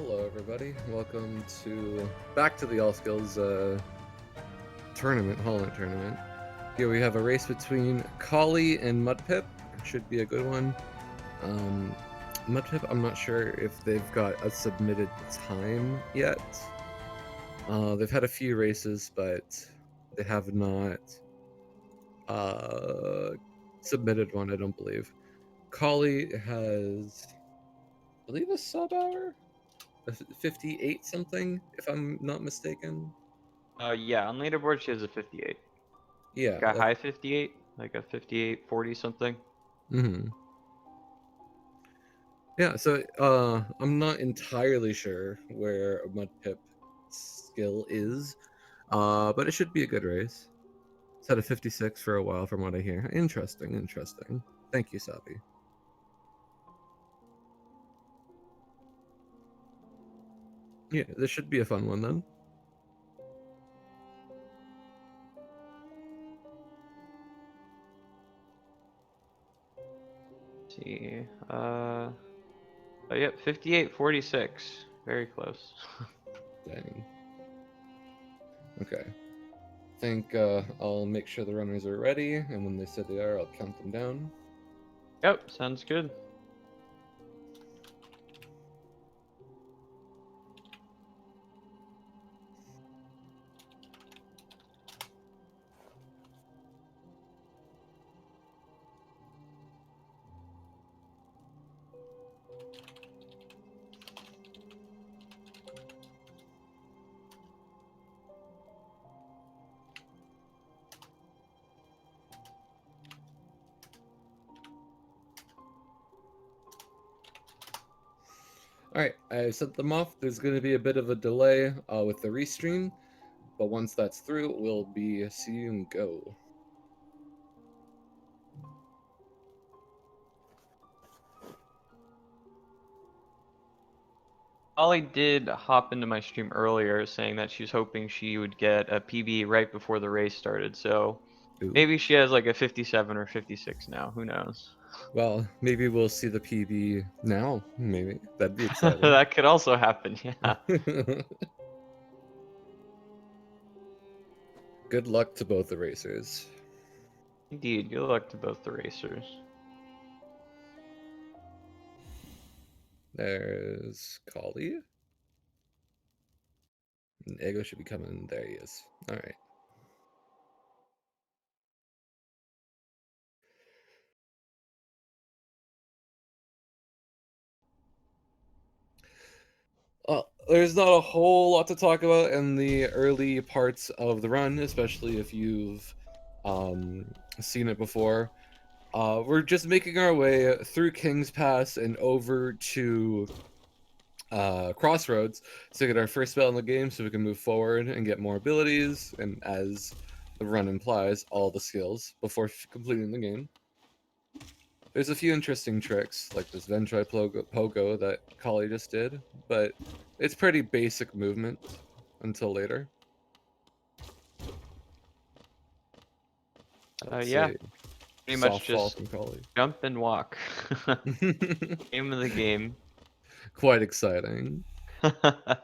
Hello, everybody. Welcome back to the All Skills Holland tournament. Here we have a race between Collie and Mudpip. Should be a good one. Mudpip, I'm not sure if they've got a submitted time yet. They've had a few races, but they have not submitted one, I don't believe. Collie has, I believe, a sub hour? 58 something, if I'm not mistaken. Yeah, on leaderboard she has a 58. Yeah. Like a high 58, like a 58-40 something. Yeah, so I'm not entirely sure where Mudpip's skill is, but it should be a good race. It's had a 56 for a while from what I hear. Interesting. Thank you, Sabi. Yeah, this should be a fun one then. Let's see. Oh, yep, 58-46. Very close. Dang. Okay. I think I'll make sure the runners are ready, and when they say they are, I'll count them down. Yep, sounds good. Alright, I set them off. There's going to be a bit of a delay with the restream, but once that's through, we'll be see and go. Ollie did hop into my stream earlier saying that she's hoping she would get a PB right before the race started, so Ooh. maybe she has like a 57 or 56 now, who knows? Well, maybe we'll see the PB now, maybe. That'd be exciting. That could also happen, yeah. Good luck to both the racers. Indeed, good luck to both the racers. There's Collie. And Ego should be coming. There he is. Alright. There's not a whole lot to talk about in the early parts of the run, especially if you've seen it before. We're just making our way through King's Pass and over to Crossroads to get our first spell in the game so we can move forward and get more abilities, and as the run implies, all the skills before completing the game. There's a few interesting tricks, like this Ventry Pogo that Collie just did, but it's pretty basic movement until later. Yeah, pretty much just from Collie. jump and walk. Name of the game. Quite exciting. Like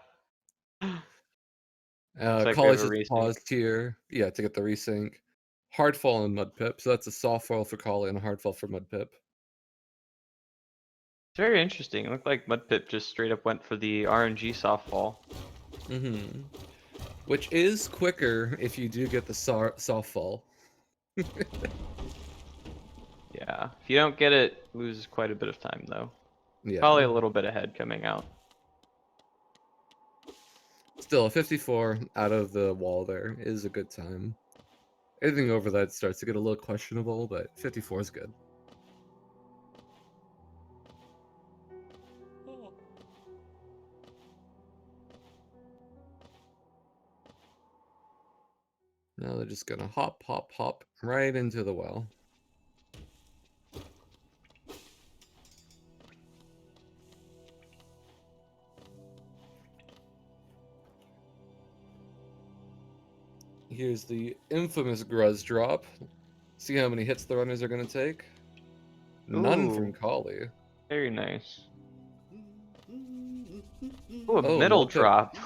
Collie's just paused here, yeah, to get the resync. Hardfall and Mudpip, so that's a soft fall for Collie and a hard fall for Mudpip. It's very interesting. It looked like Mudpip just straight up went for the RNG softball. Which is quicker if you do get the soft fall. Yeah, if you don't get it, loses quite a bit of time though. Yeah. Probably a little bit ahead coming out. Still, a 54 out of the wall there is a good time. Anything over that starts to get a little questionable, but 54 is good. Now they're just gonna hop, hop, hop right into the well. Here's the infamous Gruz drop. See how many hits the runners are gonna take? None from Collie. Very nice. Ooh, a Oh, middle Mudpip. drop.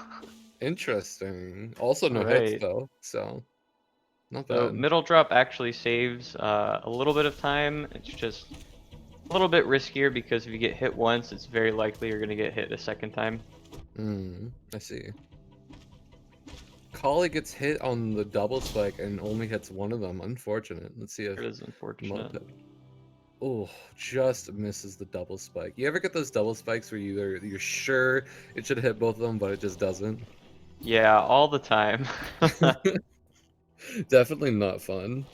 Interesting. Also no hits Alright. though, so not So bad. middle drop actually saves a little bit of time. It's just a little bit riskier because if you get hit once, it's very likely you're gonna get hit a second time. I see. Collie gets hit on the double spike and only hits one of them. Unfortunate. Let's see if It is unfortunate. Mudpip. Oh, just misses the double spike. You ever get those double spikes where you're sure it should hit both of them, but it just doesn't? Yeah, all the time. Definitely not fun.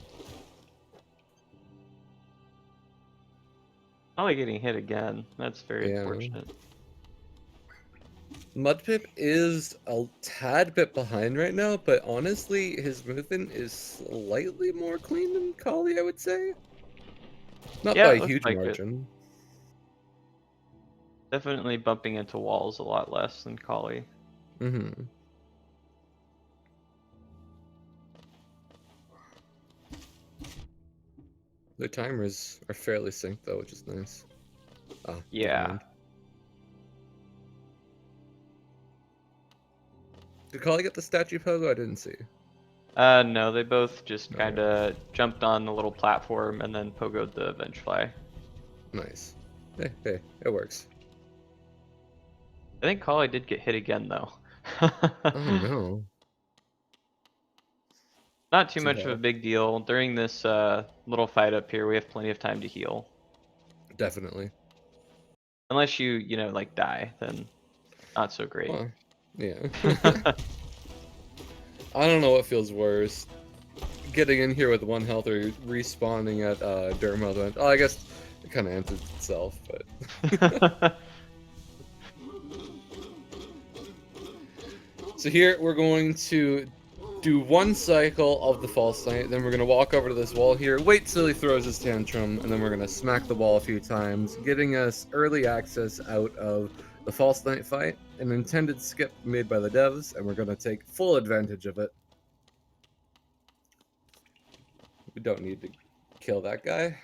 Probably getting hit again. That's very Yeah. unfortunate. Mudpip is a tad bit behind right now, but honestly, his movement is slightly more clean than Collie, I would say. Not Yeah, by a it looks huge like it. margin. Definitely bumping into walls a lot less than Collie. Mm-hmm. The timers are fairly synced though, which is nice. Ah, never Yeah. mind. Did Collie get the statue pogo? I didn't see. No, they both just kind Alright. of jumped on the little platform and then pogoed the bench fly. Nice. Hey, it works. I think Collie did get hit again though. Oh no. Not too Too much of a bad. big deal. During this little fight up here, we have plenty of time to heal. Definitely. Unless you know, like die, then not so great. Well, yeah. I don't know what feels worse. Getting in here with one health or respawning at Dermo event. Oh, I guess it kind of answers itself, but so here we're going to do one cycle of the false knight, then we're going to walk over to this wall here, wait till he throws his tantrum, and then we're going to smack the wall a few times, getting us early access out of the false knight fight, an intended skip made by the devs, and we're going to take full advantage of it. We don't need to kill that guy.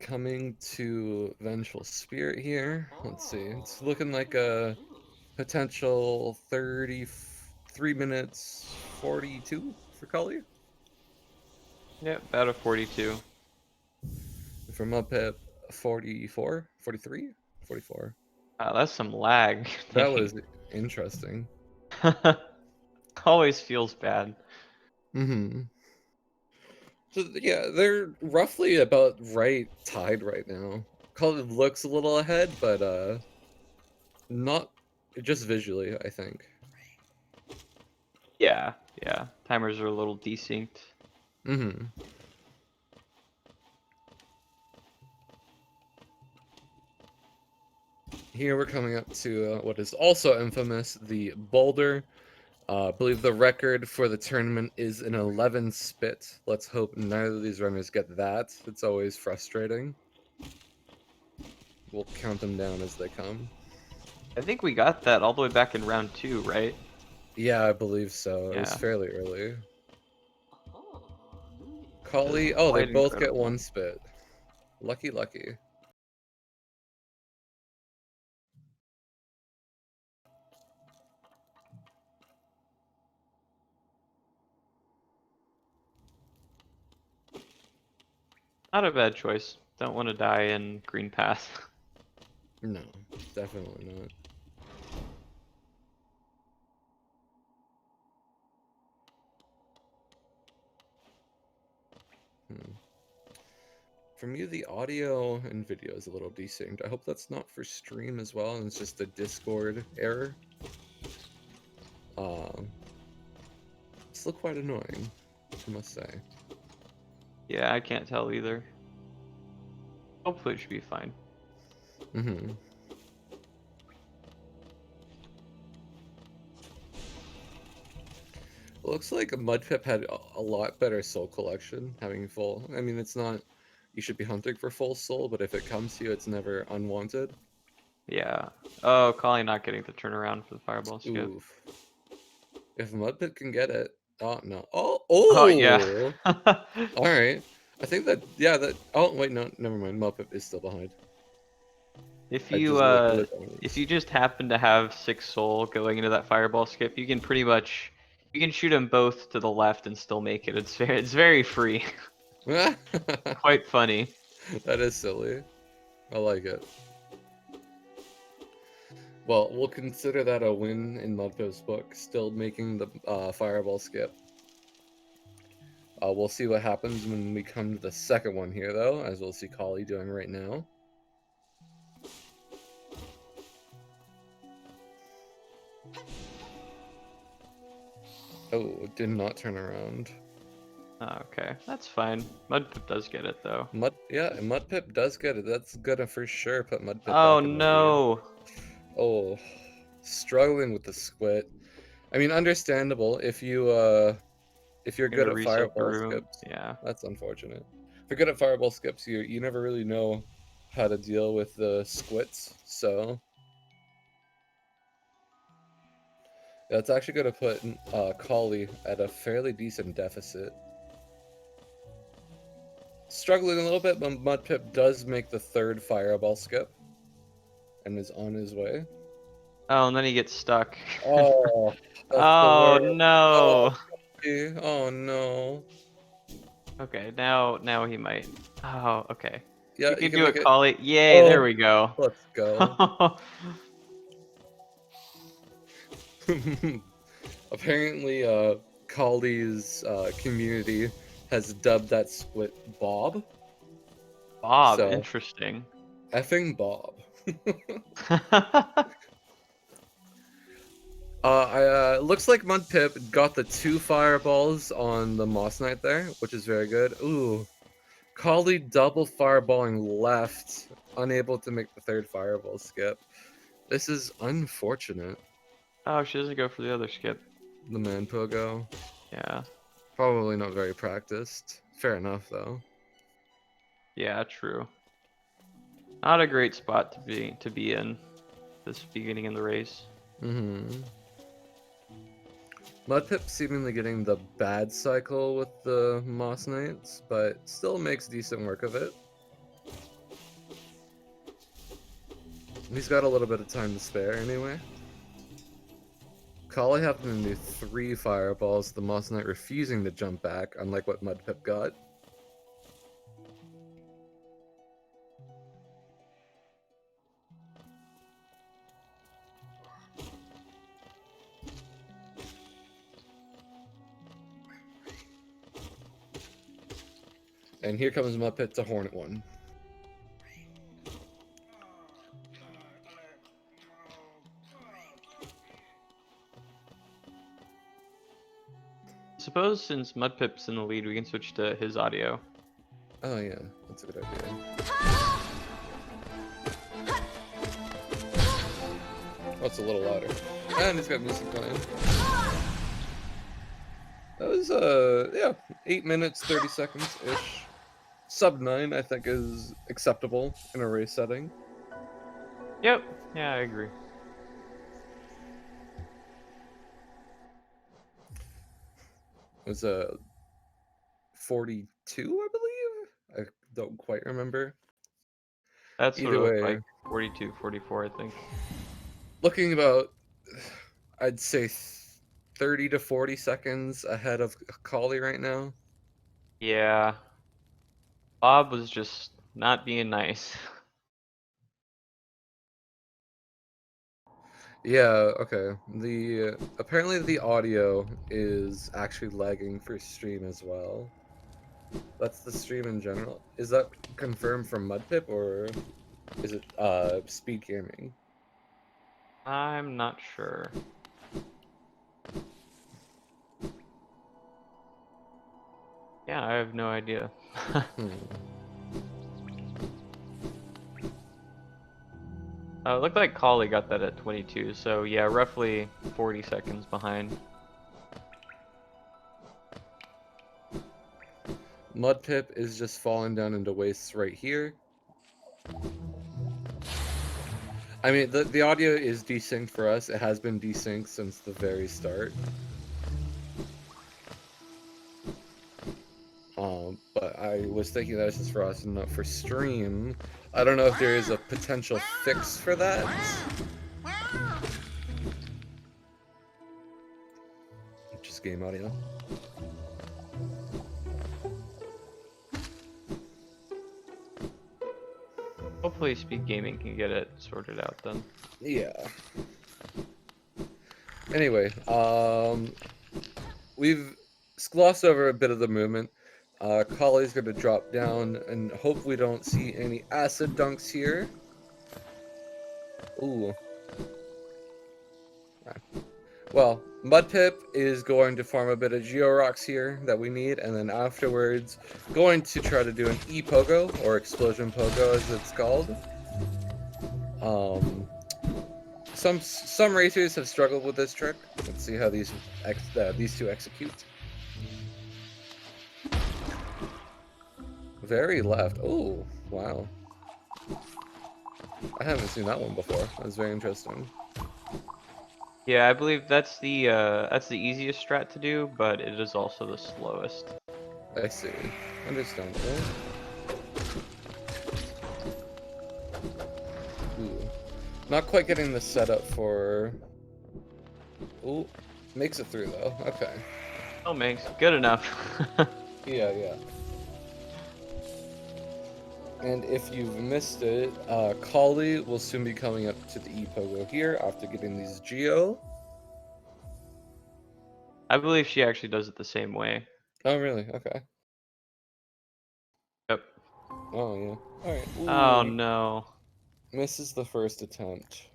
Coming to Vengeful Spirit here. Let's see. It's looking like a potential 33 minutes 42 for Collie. Yep, about a 42. From Mudpip, 44, 43, 44. Wow, that's some lag. That Dang. was interesting. Always feels bad. Mm-hmm. So yeah, they're roughly about tied right now. Collie looks a little ahead, but not just visually, I think. Yeah, yeah. Timers are a little desynced. Mm-hmm. Here we're coming up to what is also infamous, the boulder. I believe the record for the tournament is an 11 spit. Let's hope neither of these runners get that. It's always frustrating. We'll count them down as they come. I think we got that all the way back in round 2, right? Yeah, I believe so. It was Yeah. fairly early. That is Collie, oh, they quite both get incredible. one spit. Lucky, lucky. Not a bad choice. Don't want to die in green path. No, definitely not. Hmm. For me, the audio and video is a little desynced. I hope that's not for stream as well, and it's just a Discord error. It's still quite annoying, I must say. Yeah, I can't tell either. Hopefully it should be fine. Mm-hmm. Looks like Mudpip had a lot better soul collection, having full. I mean, it's not. You should be hunting for full soul, but if it comes to you, it's never unwanted. Yeah. Oh, Collie not getting the turnaround for the fireball skip. Oof. If Mudpip can get it. Oh no. Oh, Oh yeah. oh. All right. I think that, yeah, that. Oh wait, no, never mind. Mudpip is still behind. If I you just looked at uh it. if you just happen to have 6 soul going into that fireball skip, you can pretty much you can shoot them both to the left and still make it. It's very free. Quite funny. That is silly. I like it. Well, we'll consider that a win in Mudpip's book. Still making the fireball skip. We'll see what happens when we come to the second one here, though, as we'll see Collie doing right now. Oh, did not turn around. Okay, that's fine. Mudpip does get it though. Mudpip does get it. That's gonna for sure put Mudpip Oh back in the lead. no! Oh, struggling with the squid. I mean, understandable if you're Gonna good at reset the fireball room. skips. Yeah. That's unfortunate. If you're good at fireball skips, you never really know how to deal with the squits. So that's actually going to put Collie at a fairly decent deficit. Struggling a little bit, but Mudpip does make the third fireball skip and is on his way. Oh, and then he gets stuck. Oh, that's the Oh worst. Oh, no! oh no. Okay, now he might. Oh, okay. Yeah, You you can can do make it, it. Collie. Yay, there Oh, we go. let's go. Apparently, Collie's community has dubbed that split Bob. Bob, So, interesting. effing Bob. Looks like Mudpip got the 2 fireballs on the Moss Knight there, which is very good. Ooh, Collie double fireballing left, unable to make the third fireball skip. This is unfortunate. Oh, she doesn't go for the other skip. The man pogo. Yeah. Probably not very practiced. Fair enough, though. Yeah, true. Not a great spot to be in this beginning in the race. Mm-hmm. Mudpip seemingly getting the bad cycle with the Moss Knights, but still makes decent work of it. He's got a little bit of time to spare anyway. Collie happened to do 3 fireballs, the Moss Knight refusing to jump back, unlike what Mudpip got. And here comes Mudpip to Hornet 1. Suppose since Mudpip's in the lead, we can switch to his audio. Oh yeah, that's a good idea. Oh, it's a little louder. And he's got music playing. That was, yeah, 8 minutes, 30 seconds-ish. Sub 9, I think, is acceptable in a race setting. Yep. Yeah, I agree. It was 42, I believe? I don't quite remember. That's what it Either looked way, like. 42, 44, I think. looking about, I'd say 30 to 40 seconds ahead of Collie right now. Yeah. Bob was just not being nice. Yeah, okay. Apparently the audio is actually lagging for stream as well. That's the stream in general. Is that confirmed from Mudpip or is it Speed Gaming? I'm not sure. Yeah, I have no idea. Hmm. It looked like Collie got that at 22, so yeah, roughly 40 seconds behind. Mudpip is just falling down into wastes right here. I mean, the audio is desynced for us. It has been desynced since the very start. But I was thinking that was just for us and not for stream. I don't know if there is a potential fix for that. Just game audio. Hopefully Speed Gaming can get it sorted out then. Yeah. Anyway, we've glossed over a bit of the movement. Collie's going to drop down and hope we don't see any acid dunks here. Ooh. Well, Mudpip is going to farm a bit of Georocks here that we need, and then afterwards going to try to do an E-Pogo, or Explosion Pogo as it's called. Some racers have struggled with this trick. Let's see how these two execute. Very left. Oh, wow. I haven't seen that one before. That's very interesting. Yeah, I believe that's the easiest strat to do, but it is also the slowest. I see. Understandable. Ooh. Not quite getting the setup for... Ooh. Makes it through, though. Okay. Oh, makes good enough. Yeah. And if you've missed it, Collie will soon be coming up to the E-Pogo here after getting these Geo. I believe she actually does it the same way. Oh, really? Okay. Yep. Oh, yeah. Alright. Oh no. Misses the first attempt.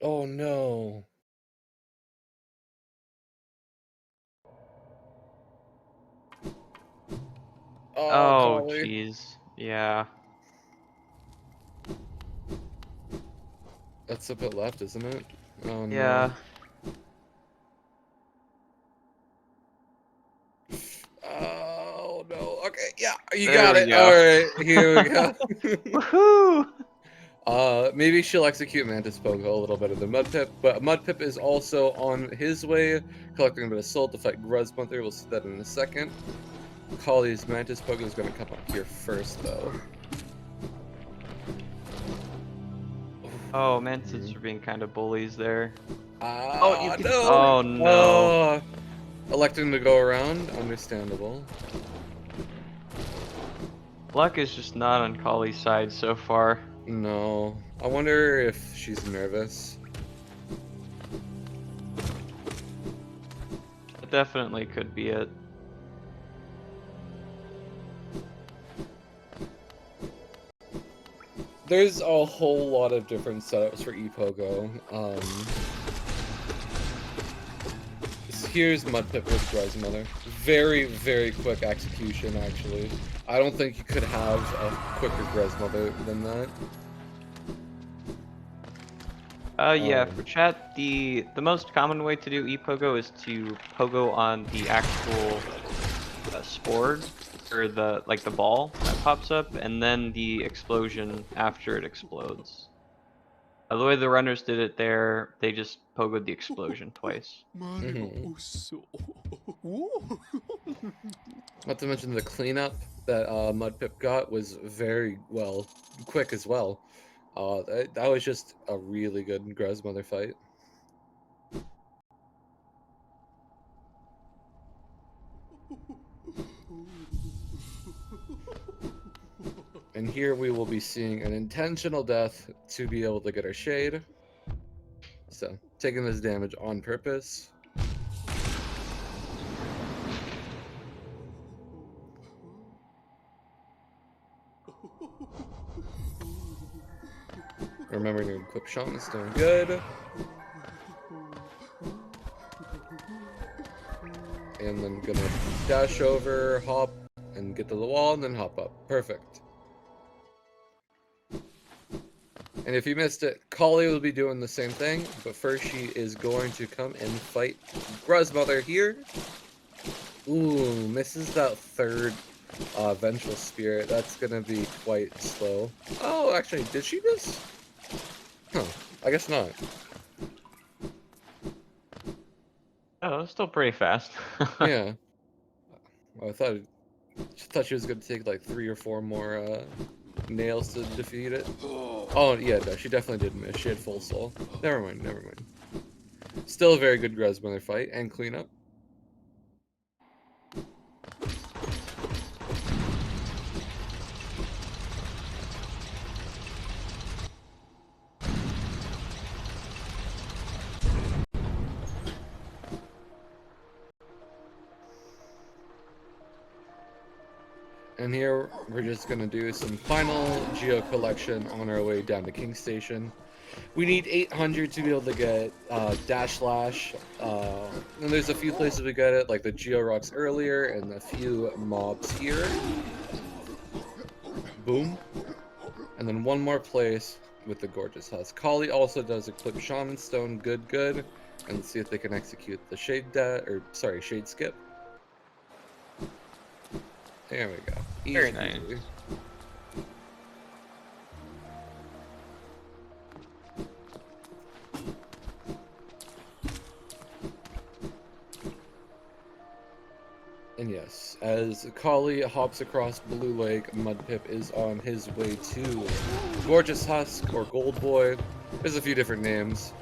Oh, no. Oh, Oh Collie. jeez. Yeah. That's a bit left, isn't it? Oh, no. Yeah. Oh, no. Okay, yeah, you There got we it. go. Alright, here we go. Woohoo! Maybe she'll execute Mantis Pogo a little better than Mudpip, but Mudpip is also on his way, collecting a bit of soul to fight Gruzmother. We'll see that in a second. Collie's Mantis Pogo is going to come up here first, though. Oh, Mantises are being kind of bullies there. Oh, no! Oh no. Oh, electing to go around? Understandable. Luck is just not on Collie's side so far. No. I wonder if she's nervous. That definitely could be it. There's a whole lot of different setups for E-Pogo. Here's Mudpip with Gruzmother. Very, very quick execution, actually. I don't think you could have a quicker Gruzmother than that. Yeah, for chat, the most common way to do E-Pogo is to pogo on the actual spore, or the ball that pops up, and then the explosion after it explodes. The way the runners did it there, they just pogoed the explosion twice. Not to mention the cleanup that Mudpip got was very quick as well. That was just a really good Gruzmother fight. And here we will be seeing an intentional death to be able to get our shade. So, taking this damage on purpose. Remembering to equip Shaman is doing good. And then gonna dash over, hop, and get to the wall, and then hop up. Perfect. And if you missed it, Collie will be doing the same thing, but first she is going to come and fight Gruzmother here. Ooh, misses that third Vengeful Spirit. That's gonna be quite slow. Oh, actually, did she miss? Huh, I guess not. Oh, Oh, that's still pretty fast. Yeah. I thought she was gonna take like 3 or 4 more nails to defeat it. Oh yeah, no, she definitely did miss. She had full soul. Never mind, never mind. Still a very good Grezmother fight and cleanup. And here we're just gonna do some final geo collection on our way down to King Station. We need 800 to be able to get Dash Slash. And there's a few places we get it, like the Geo Rocks earlier and a few mobs here. Boom. And then one more place with the Gorgeous Husk. Collie also does Eclipse Shaman Stone, good. And let's see if they can execute the Shade Skip. There we go. Easy, Very nice. easy. And yes, as Collie hops across Blue Lake, Mudpip is on his way to Gorgeous Husk or Gold Boy. There's a few different names,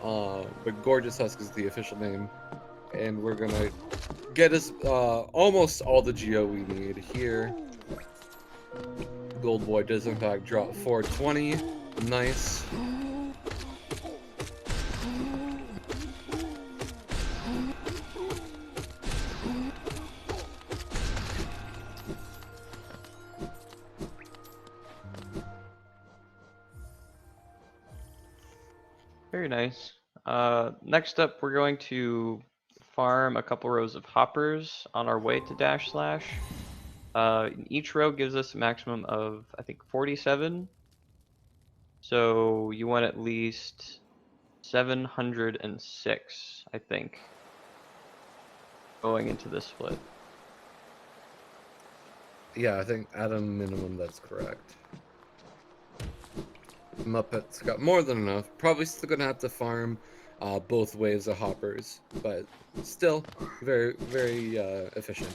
but Gorgeous Husk is the official name. And we're gonna get us almost all the geo we need here. Gold Boy does in fact drop 420. Nice. Very nice. Next up, we're going to farm a couple rows of hoppers on our way to Dash Slash. Each row gives us a maximum of, I think, 47. So you want at least 706, I think, going into this split. Yeah, I think at a minimum that's correct. Muppet's got more than enough. Probably still gonna have to farm both waves of hoppers, but still very, very efficient.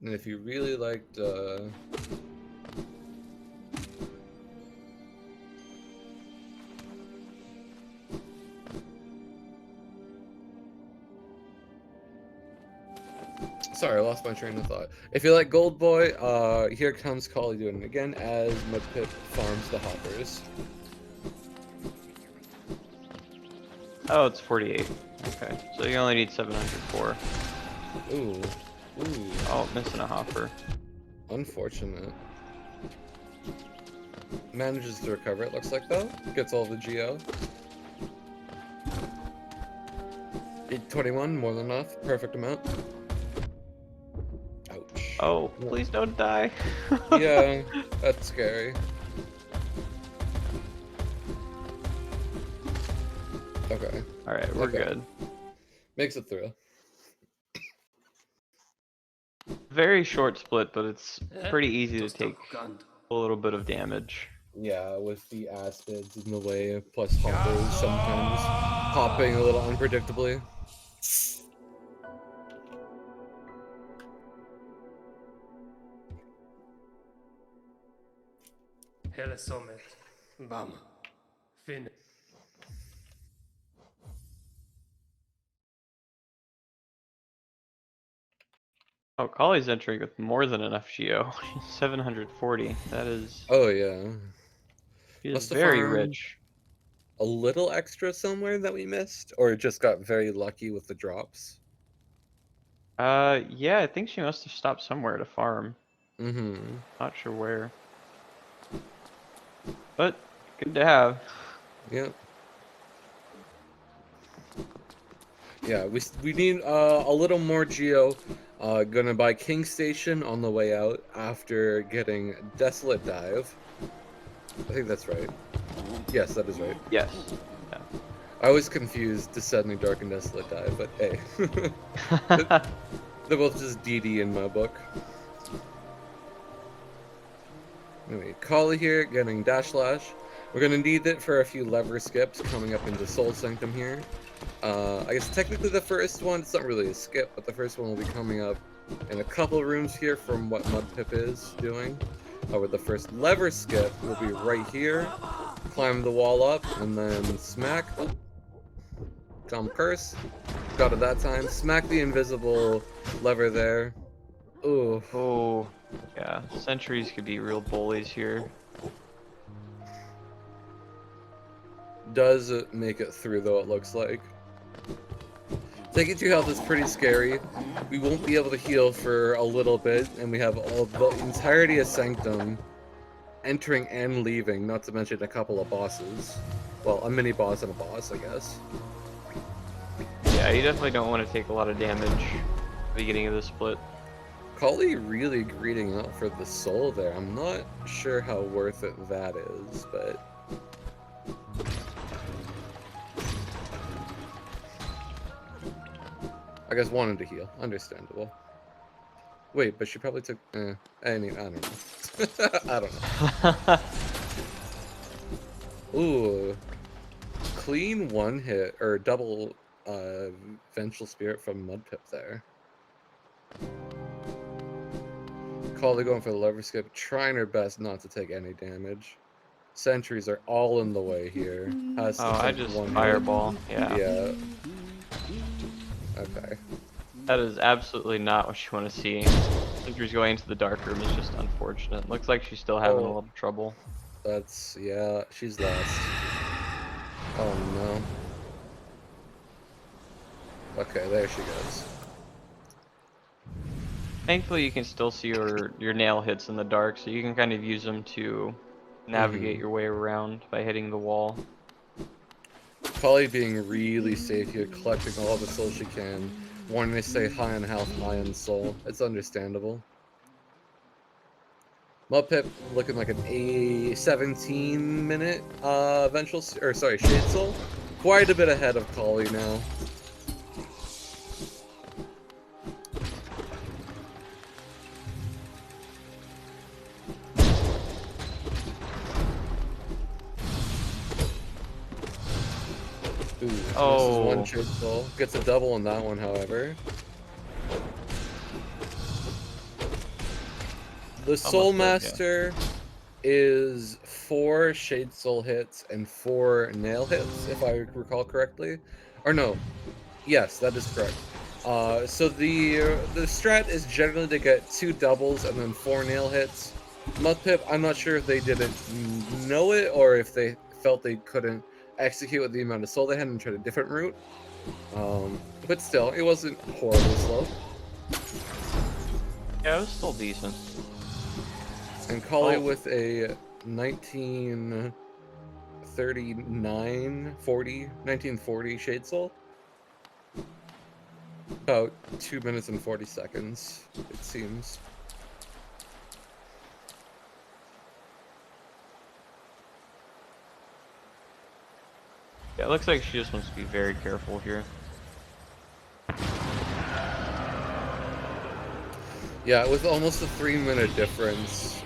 And if you really liked sorry, I lost my train of thought. If you like Gold Boy, here comes Collie doing it again as Mudpip farms the hoppers. Oh, it's 48. Okay, so you only need 704. Ooh. Oh, missing a hopper. Unfortunate. Manages to recover, it looks like, though. Gets all the geo. 821, more than enough. Perfect amount. Ouch. Oh, please don't die. Yeah, that's scary. Okay. Alright, we're good. Makes it through. Very short split, but it's pretty easy to take a little bit of damage. Yeah, with the acids in the way, plus hoppers sometimes hopping a little unpredictably. Hele Sommet. Bam. Fin. Oh, Collie's entering with more than enough geo. 740. That is. Oh yeah. He is Must have very farmed rich. a little extra somewhere that we missed, or just got very lucky with the drops. Yeah, I think she must have stopped somewhere to farm. Mm-hmm. Not sure where. But good to have. Yep. Yeah, we need a little more geo. Gonna buy King Station on the way out after getting Desolate Dive. I think that's right. Yes, that is right. Yes. Yeah. I was confused Descending Dark and Desolate Dive, but hey. They're both just DD in my book. Anyway, Collie here, getting Dash Slash. We're gonna need it for a few lever skips coming up into Soul Sanctum here. I guess technically the first one, it's not really a skip, but the first one will be coming up in a couple rooms here from what Mudpip is doing. With the first lever skip will be right here. Climb the wall up, and then smack. Oh, jump curse. Got it that time. Smack the invisible lever there. Ooh. Oh, yeah. Sentries could be real bullies here. Does make it through, though, it looks like. Taking 2 health is pretty scary. We won't be able to heal for a little bit, and we have all the entirety of Sanctum entering and leaving, not to mention a couple of bosses. Well, a mini boss and a boss, I guess. Yeah, you definitely don't want to take a lot of damage at the beginning of the split. Collie really greeting out for the soul there. I'm not sure how worth it that is, but... I guess wanted to heal. Understandable. Wait, but she probably took... I don't know. I don't know. Ooh. Clean one hit, or double Vengeful Spirit from Mudpip there. Collie going for the lever skip, trying her best not to take any damage. Sentries are all in the way here. Has to I take just one fireball. Yeah. Yeah. Okay. That is absolutely not what you want to see. Sentry's going into the dark room is just unfortunate. Looks like she's still having a little trouble. That's, yeah, she's lost. Oh no. Okay, there she goes. Thankfully, you can still see your nail hits in the dark, so you can kind of use them to navigate your way around by hitting the wall. Collie being really safe here, collecting all the soul she can. Wanting to stay high on health, high on soul. It's understandable. Mudpip looking like an 17-minute Shade Soul. Quite a bit ahead of Collie now. Ooh, misses one Shade Soul. Gets a double on that one, however. The Soul Master is 4 Shade Soul hits and 4 nail hits, if I recall correctly. Or no, yes, that is correct. So the strat is generally to get 2 doubles and then 4 nail hits. Mudpip, I'm not sure if they didn't know it or if they felt they couldn't execute with the amount of soul they had and tried a different route. But still, it wasn't horribly slow. Yeah, it was still decent. And Collie with a 1940 Shade Soul. About 2 minutes and 40 seconds, it seems. Yeah, it looks like she just wants to be very careful here. Yeah, with almost a 3-minute difference,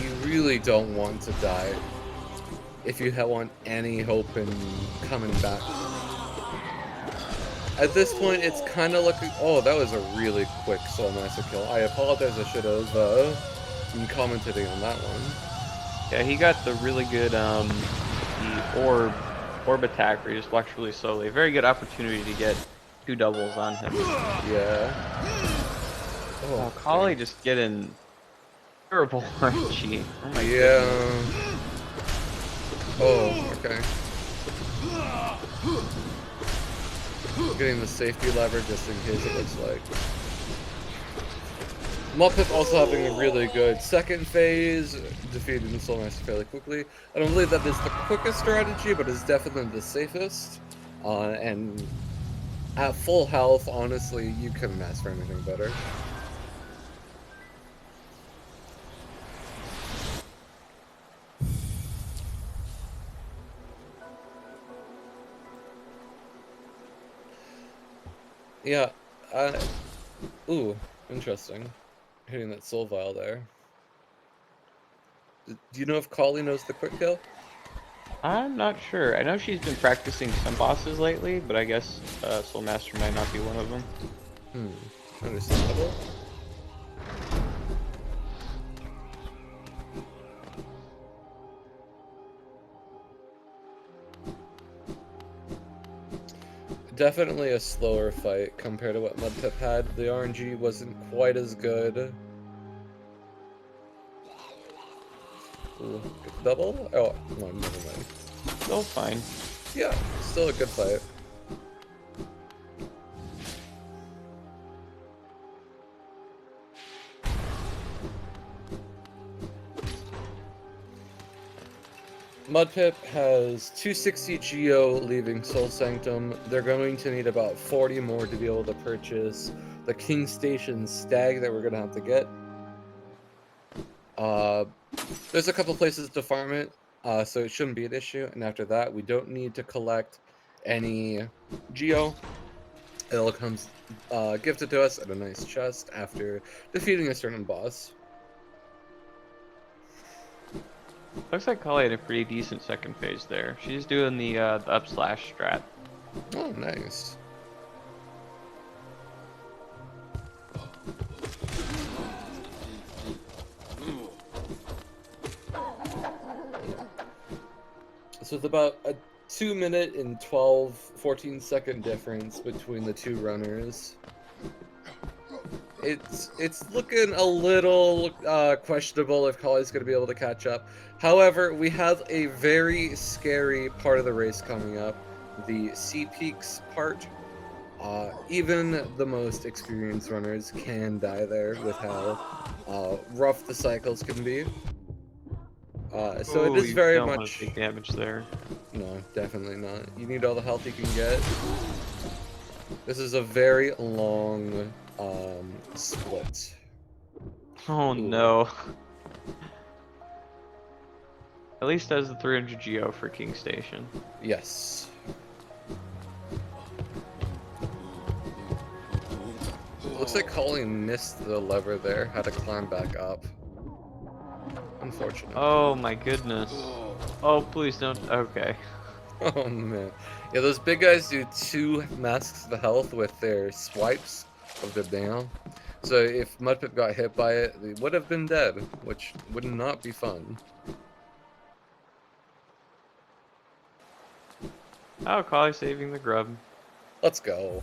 you really don't want to die if you want any hope in coming back. At this point, it's kind of looking... Oh, that was a really quick Soul Master kill. I apologize, I should have been commentating on that one. Yeah, he got the really good the orb attack where he just walks really slowly. Very good opportunity to get 2 doubles on him. Yeah. Oh, Collie just getting terrible RNG. Oh my goodness. Oh, okay. Getting the safety lever just in case it looks like. Mudpip also having a really good second phase, defeating the Soul Master fairly quickly. I don't believe that is the quickest strategy, but it's definitely the safest. And at full health, honestly, you couldn't ask for anything better. Yeah, Ooh, interesting. Hitting that soul vial there. Do you know if Collie knows the quick kill? I'm not sure. I know she's been practicing some bosses lately, but I guess Soul Master might not be one of them. Understandable. Definitely a slower fight compared to what Mudpip had. The RNG wasn't quite as good. Ooh, double? Oh, no, never mind. Still fine. Yeah, still a good fight. Mudpip has 260 Geo leaving Soul Sanctum. They're going to need about 40 more to be able to purchase the King Station Stag that we're going to have to get. There's a couple places to farm it, so it shouldn't be an issue. And after that, we don't need to collect any Geo. It all comes gifted to us at a nice chest after defeating a certain boss. Looks like Collie had a pretty decent second phase there. She's doing the up slash strat. Oh, nice. So it's about a 2-minute and 14-second difference between the two runners. It's looking a little questionable if Collie's going to be able to catch up. However, we have a very scary part of the race coming up, the Sea Peaks part. Even the most experienced runners can die there with how rough the cycles can be. So Ooh, it is you very don't want much... to take damage there. No, definitely not. You need all the health you can get. This is a very long split. Oh Ooh. no. At least has the 300 Geo for King Station. Yes. Looks like Collie missed the lever there, had to climb back up. Unfortunate. Oh my goodness. Oh, please don't. Okay. Oh man. Yeah, those big guys do 2 masks of health with their swipes of their nail. So if Mudpip got hit by it, they would have been dead, which would not be fun. Oh, Collie saving the grub. Let's go.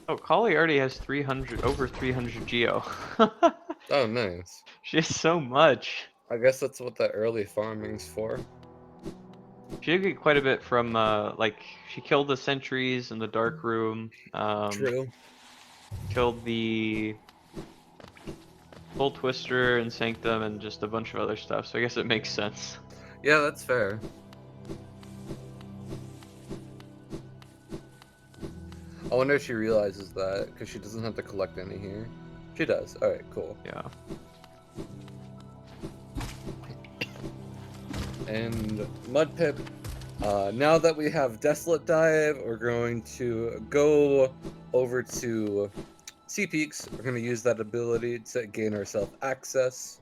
Oh, Collie already has 300, over 300 Geo. Oh, nice. She has so much. I guess that's what that early farming's for. She did get quite a bit from, like, she killed the sentries in the dark room. True. Killed the Full Twister and Sanctum and just a bunch of other stuff, so I guess it makes sense. Yeah, that's fair. I wonder if she realizes that, because she doesn't have to collect any here. She does. Alright, cool. Yeah. And Mudpip, now that we have Desolate Dive, we're going to go over to Sea Peaks. We're going to use that ability to gain ourselves access.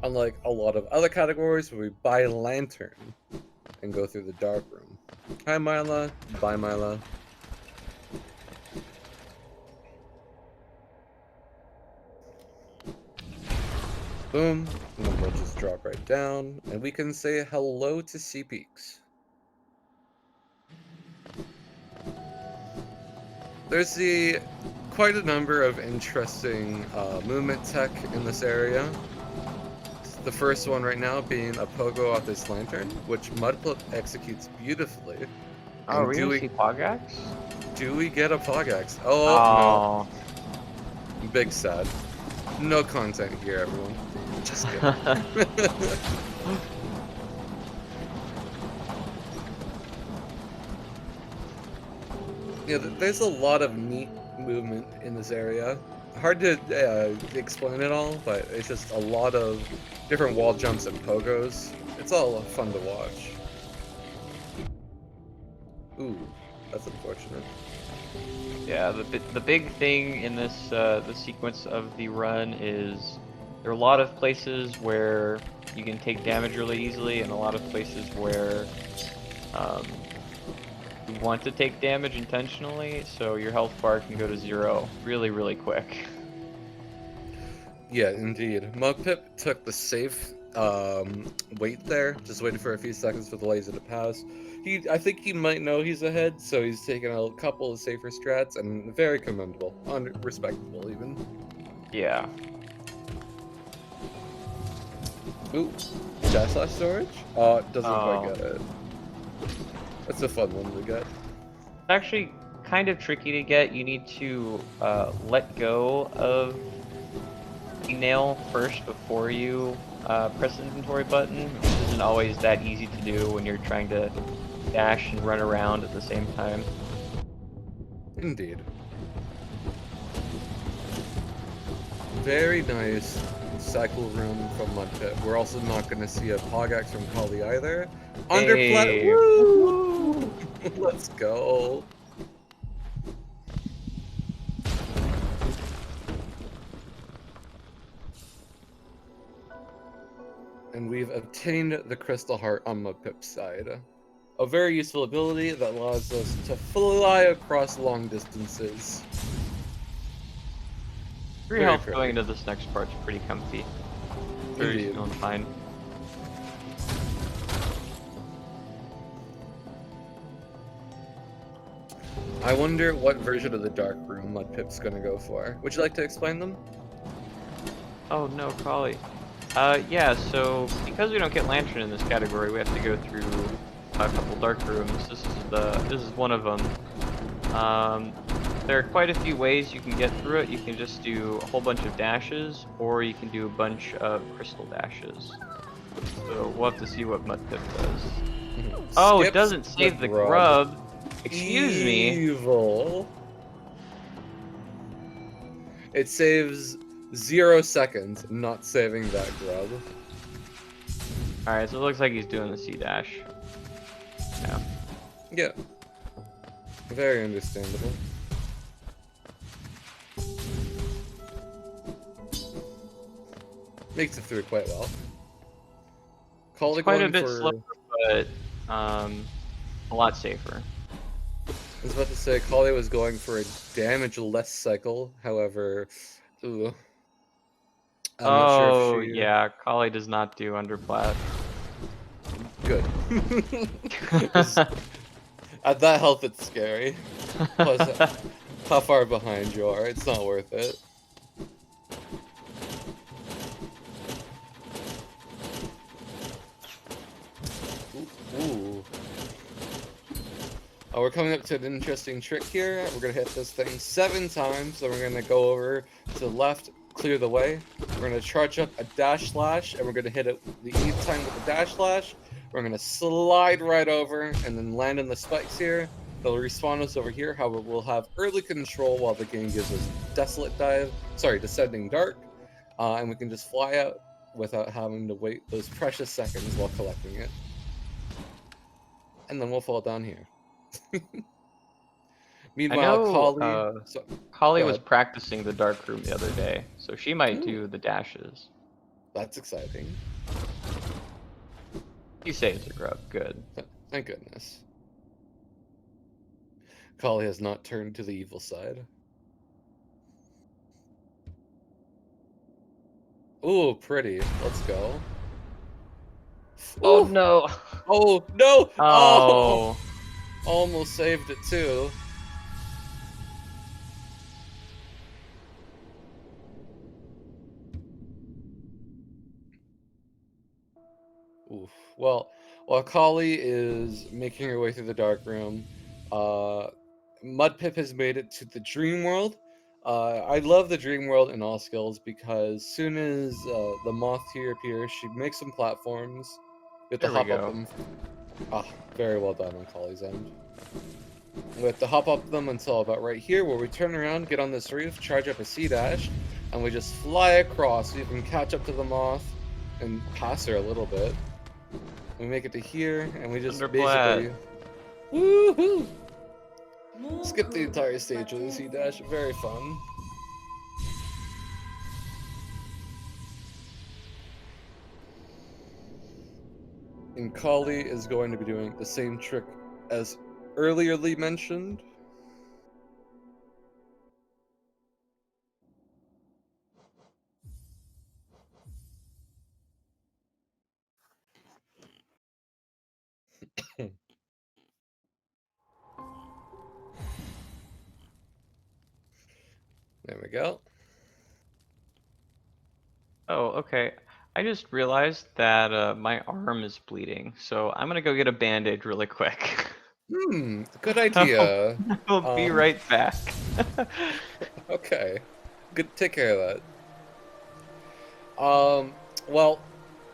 Unlike a lot of other categories where we buy Lantern and go through the dark room. Hi Mila. Bye Mila. Boom, and then we'll just drop right down, and we can say hello to Sea Peaks. There's quite a number of interesting movement tech in this area. The first one right now being a pogo off this lantern, which Mudpip executes beautifully. Oh, are we gonna see Pogax? Do we get a Pogax? Oh, no. Big sad. No content here, everyone. Just kidding. Yeah, there's a lot of neat movement in this area. Hard to explain it all, but it's just a lot of different wall jumps and pogos. It's all fun to watch. Ooh, that's unfortunate. Yeah, the big thing in this sequence of the run is there are a lot of places where you can take damage really easily, and a lot of places where um, you want to take damage intentionally, so your health bar can go to 0 really, really quick. Yeah, indeed. Mudpip took the safe wait there, just waited for a few seconds for the laser to pass. I think he might know he's ahead, so he's taken a couple of safer strats, and very commendable, respectable even. Yeah. Ooh, dash slash storage? Doesn't quite Oh. get it. That's a fun one to get. It's actually kind of tricky to get. You need to let go of the nail first before you press the inventory button, which isn't always that easy to do when you're trying to dash and run around at the same time. Indeed. Very nice cycle room from Mudpip. We're also not going to see a Pogax from Collie either. Hey. Woo! Let's go. And we've obtained the Crystal Heart on Mudpip's side. A very useful ability that allows us to fly across long distances. Free Very health pretty. going into this next part's pretty comfy. They're Indeed. feeling fine. I wonder what version of the Dark Room Mudpip's gonna go for. Would you like to explain them? Oh no, Collie. Yeah, so because we don't get Lantern in this category, we have to go through a couple dark rooms. This is one of them. There are quite a few ways you can get through it. You can just do a whole bunch of dashes, or you can do a bunch of crystal dashes. So we'll have to see what Mudpip does. Oh, it Skips doesn't save the grub. Excuse me. Evil. It saves 0 seconds, not saving that grub. Alright, so it looks like he's doing the C dash. Yeah. Yeah. Very understandable. Makes it through quite well. Collie It's quite a going bit for... slower, but a lot safer. I was about to say, Collie was going for a damage-less cycle, however... Ooh. I'm not sure if she... Yeah, Collie does not do underplat. Good. At that health, it's scary. Plus, how far behind you are, it's not worth it. Ooh. Oh, we're coming up to an interesting trick here. We're gonna hit this thing 7 times, then we're gonna go over to the left, clear the way. We're gonna charge up a dash slash, and we're gonna hit it the 8th time with the dash slash. We're gonna slide right over and then land in the spikes here. They'll respawn us over here. However, we'll have early control while the game gives us descending dark, and we can just fly out without having to wait those precious seconds while collecting it. And then we'll fall down here. Meanwhile, Collie... Collie Go was ahead. practicing the dark room the other day, so she might do the dashes. That's exciting. He saves her grub, good. Thank goodness. Collie has not turned to the evil side. Ooh, pretty. Let's go. Oh Ooh. no! Oh, no! Oh! Almost saved it, too. Oof. Well, while Collie is making her way through the dark room, Mudpip has made it to the dream world. I love the dream world in all skills because soon as the moth here appears, she makes some platforms. You have to There we hop up go. them. Ah, very well done on Collie's end. We have to hop up them until about right here, where we turn around, get on this roof, charge up a sea dash, and we just fly across. We can catch up to the moth and pass her a little bit. We make it to here, and we just basically woohoo! Skip the entire stage with a sea dash. Very fun. And Collie is going to be doing the same trick as earlierly mentioned. There we go. Oh, okay. I just realized that my arm is bleeding, so I'm gonna go get a band-aid really quick. Good idea. I'll be right back. Okay. Good, take care of that. Well,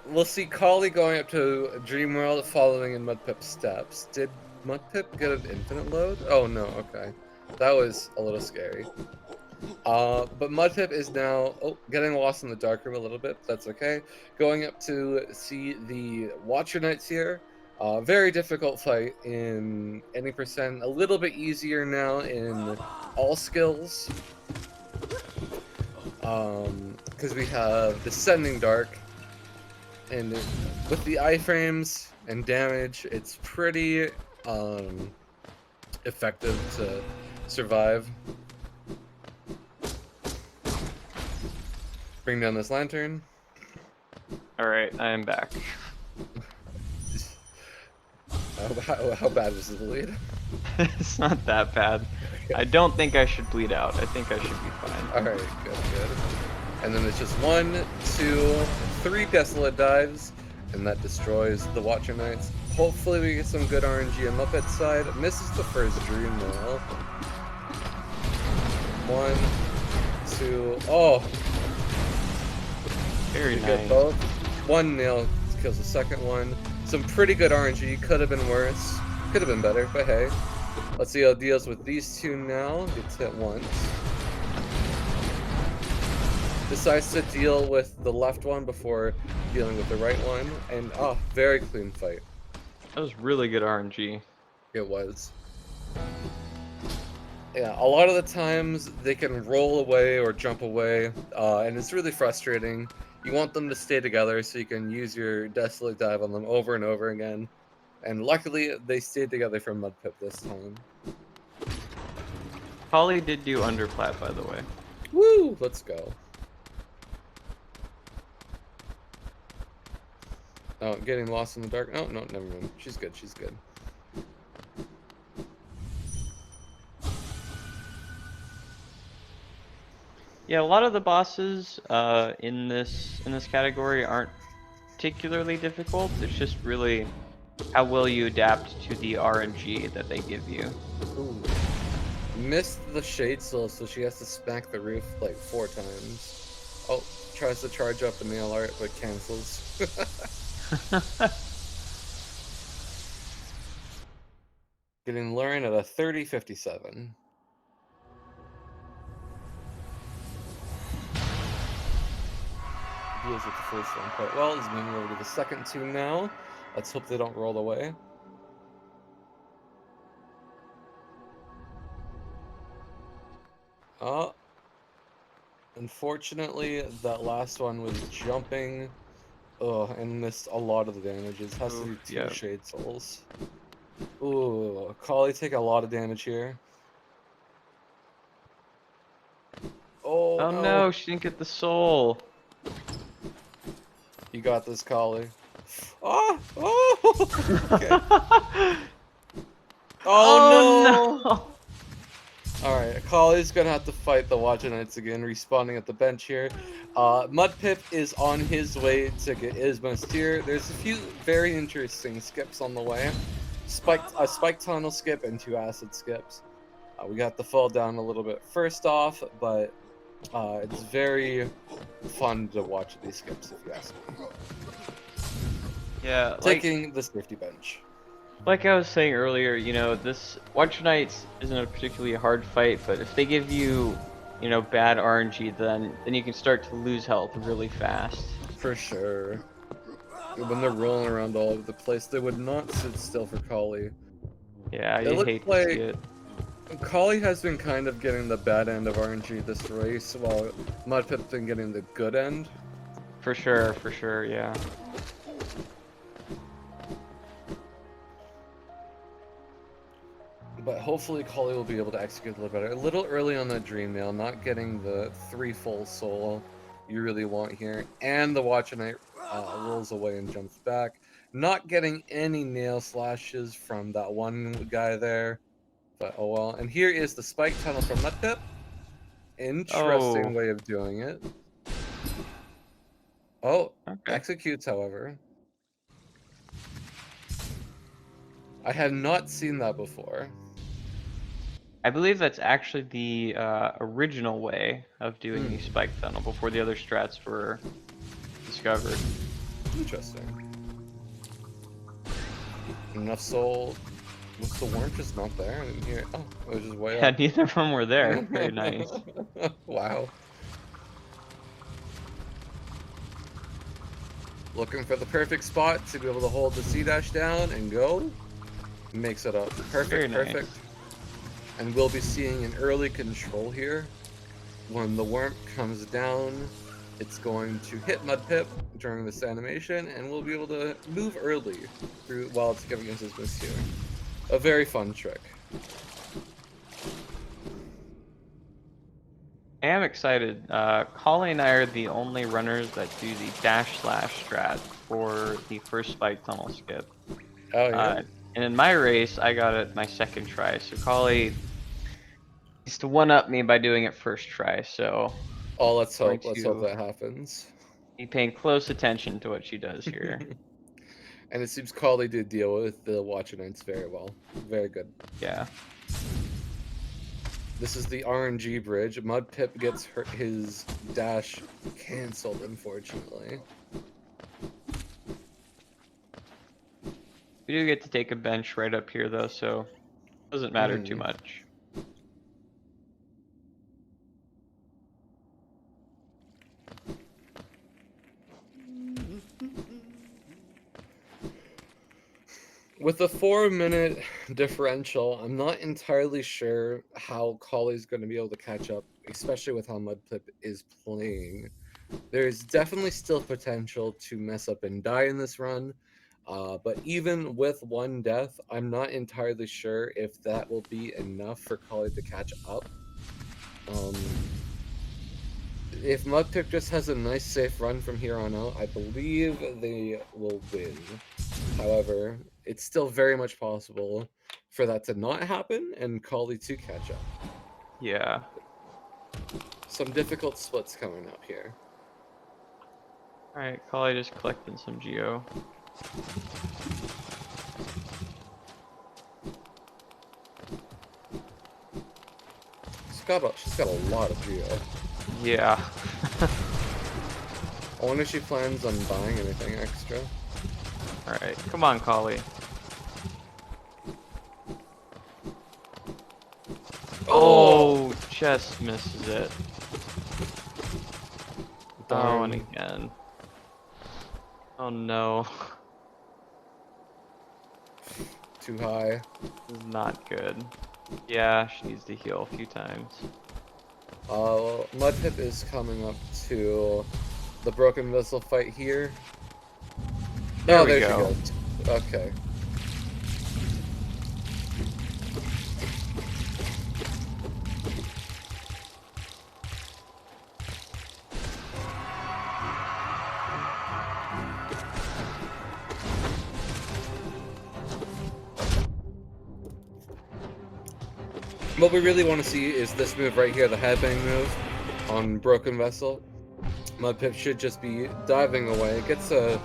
we'll see Collie going up to Dreamworld following in Mudpip's steps. Did Mudpip get an infinite load? Oh no, okay. That was a little scary. But Mudpip is now getting lost in the dark room a little bit, but that's okay. Going up to see the Watcher Knights here. Very difficult fight in any percent. A little bit easier now in all skills. Because we have Descending Dark. And with the iframes and damage, it's pretty effective to survive. Bring down this lantern. Alright, I am back. How bad was the bleed? It's not that bad. I don't think I should bleed out. I think I should be fine. Alright, good. And then it's just 1, 2, 3 Desolate Dives, and that destroys the Watcher Knights. Hopefully we get some good RNG on Muppet's side. Misses the first Dream though. 1, 2, oh! Very We nice. get both. 1 nail kills the second one. Some pretty good RNG. Could have been worse. Could have been better, but hey. Let's see how it deals with these two now. Gets hit once. Decides to deal with the left one before dealing with the right one. And, very clean fight. That was really good RNG. It was. Yeah, a lot of the times they can roll away or jump away, and it's really frustrating. You want them to stay together so you can use your Desolate Dive on them over and over again. And luckily, they stayed together for Mudpip this time. Collie did do underplat, by the way. Woo! Let's go. Oh, getting lost in the dark. Oh, no, never mind. She's good, she's good. Yeah, a lot of the bosses in this category aren't particularly difficult. It's just really how well you adapt to the RNG that they give you. Ooh. Missed the Shade Soul, so she has to smack the roof like 4 times. Oh, tries to charge up a nail art, but cancels. Getting Lauren at a 30-57. Deals with the first one quite well. He's moving over to the second two now. Let's hope they don't roll away. Unfortunately, that last one was jumping. And missed a lot of the damages. Has to do 2 Shade Souls. Ooh, Collie take a lot of damage here. Oh no, she didn't get the soul. You got this, Collie. Oh! Okay. Oh no! Alright, Collie's gonna have to fight the Watcher Knights again, respawning at the bench here. Mudpip is on his way to get Isma's tier. There's a few very interesting skips on the way. A spike tunnel skip and 2 acid skips. We got to fall down a little bit first off, but it's very fun to watch these skips, if you ask me. Yeah, Taking the safety bench. Like I was saying earlier, you know, this Watcher Knights isn't a particularly hard fight, but if they give you, you know, bad RNG, then you can start to lose health really fast. For sure. When they're rolling around all over the place, they would not sit still for Collie. Yeah, It you looks hate to see like it. Collie has been kind of getting the bad end of RNG this race, while Mudpip's been getting the good end. For sure, yeah. But hopefully Collie will be able to execute a little better. A little early on that Dream Nail, not getting the 3 full soul you really want here. And the Watcher Knight rolls away and jumps back. Not getting any nail slashes from that one guy there. But oh well. And here is the spike tunnel from Mudpip. Interesting Oh, way of doing it. Oh, okay. executes, however. I had not seen that before. I believe that's actually the original way of doing the spike tunnel before the other strats were discovered. Interesting. Enough soul. Was the worm just not there? I didn't hear it. Oh, it was just way Yeah, up. neither of them were there. Very nice. Wow. Looking for the perfect spot to be able to hold the C-dash down and go. Makes it up. Perfect, Very nice. perfect. And we'll be seeing an early control here. When the worm comes down, it's going to hit Mudpip during this animation, and we'll be able to move early through while it's giving us his boost here. A very fun trick. I am excited. Collie and I are the only runners that do the dash slash strat for the first spike tunnel skip. Oh yeah. And in my race, I got it my second try. So Collie needs to one-up me by doing it first try. So Oh, let's going hope. Let's hope that happens. be paying close attention to what she does here. And it seems Collie did deal with the Watcher Knights very well. Very good. Yeah. This is the RNG bridge. Mudpip gets his dash cancelled, unfortunately. We do get to take a bench right up here though, so it doesn't matter too much. With a 4-minute differential, I'm not entirely sure how Collie's going to be able to catch up, especially with how Mudpip is playing. There's definitely still potential to mess up and die in this run, but even with one death, I'm not entirely sure if that will be enough for Collie to catch up. If Mudpip just has a nice safe run from here on out, I believe they will win. However, it's still very much possible for that to not happen and Collie to catch up. Yeah. Some difficult splits coming up here. Alright, Collie just collecting some geo. She's got a lot of geo. Yeah. I wonder if she plans on buying anything extra. Alright, come on, Collie. Oh, just misses it. Oh, and again. Oh no. Too high. This is not good. Yeah, she needs to heal a few times. Mudpip is coming up to the broken vessel fight here. There Oh, we there go. she goes. Okay. What we really want to see is this move right here, the headbang move on Broken Vessel. Mudpip should just be diving away. Gets a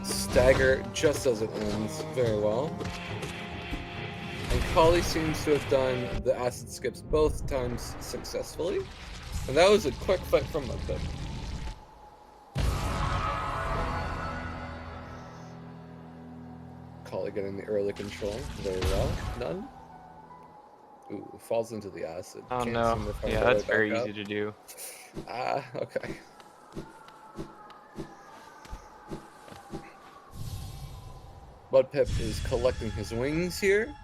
stagger just as it ends very well. And Collie seems to have done the acid skips both times successfully. And that was a quick fight from Mudpip. Collie getting the early control. Very well. None. Ooh, falls into the acid. Oh Can't no. seem to find Yeah, a way that's very back easy up. to do. Ah, okay. Mudpip is collecting his wings here,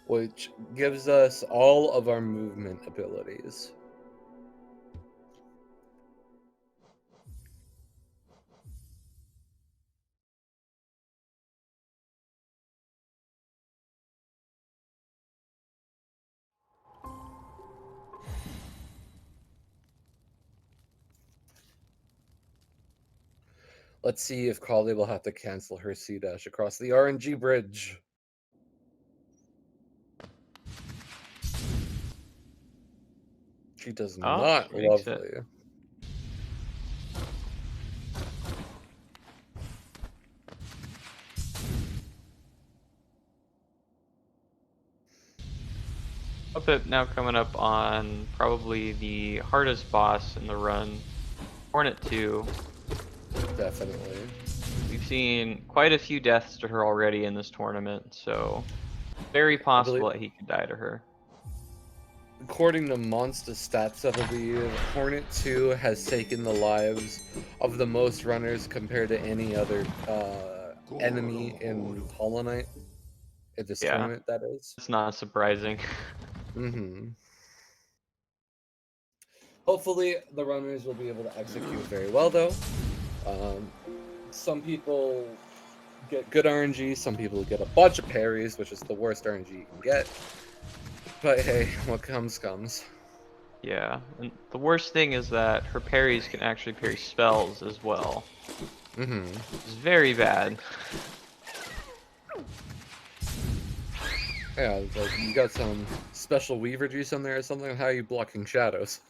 which gives us all of our movement abilities. Let's see if Collie will have to cancel her C dash across the RNG bridge. She does Oh, not. she makes it. Lovely. Mudpip now coming up on probably the hardest boss in the run, Hornet 2. Definitely. We've seen quite a few deaths to her already in this tournament, so very I believe, possible that he could die to her. according to Monster Stats, I believe, Hornet 2 has taken the lives of the most runners compared to any other enemy in Hollow Knight. In this Yeah, tournament, that is. it's not surprising. Mm-hmm. Hopefully, the runners will be able to execute very well, though. Some people get good RNG, some people get a bunch of parries, which is the worst RNG you can get. But hey, what comes, comes. Yeah, and the worst thing is that her parries can actually parry spells as well. Mm-hmm. It's very bad. Yeah, it's like you got some special weaver juice on there or something. How are you blocking shadows?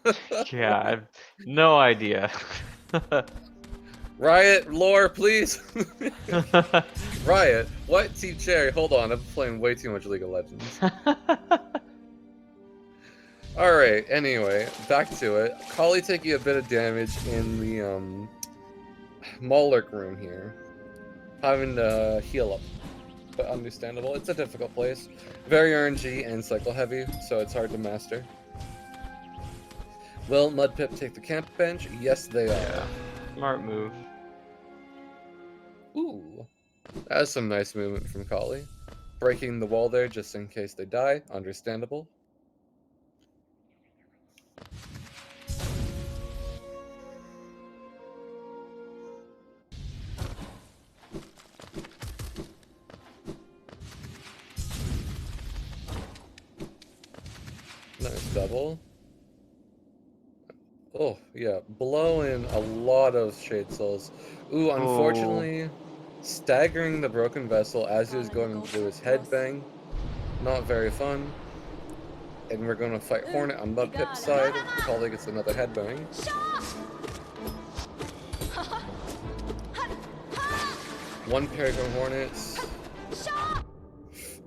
Yeah, I've no idea. Riot, lore, please. Riot, what? Team Cherry, hold on. I'm playing way too much League of Legends. Alright, anyway, back to it. Collie taking a bit of damage in the Maulerk room here. Having to heal up. But understandable. It's a difficult place. Very RNG and cycle heavy, so it's hard to master. Will Mudpip take the camp bench? Yes, they are. Yeah, smart move. Ooh. That's some nice movement from Collie. Breaking the wall there just in case they die. Understandable. Nice double. Oh, yeah. Blowing a lot of Shade Souls. Ooh, unfortunately, staggering the Broken Vessel as he was going to do his headbang. Not very fun. And we're going to fight Hornet on Mudpip's side. Collie gets another headbang. One parry from Hornets.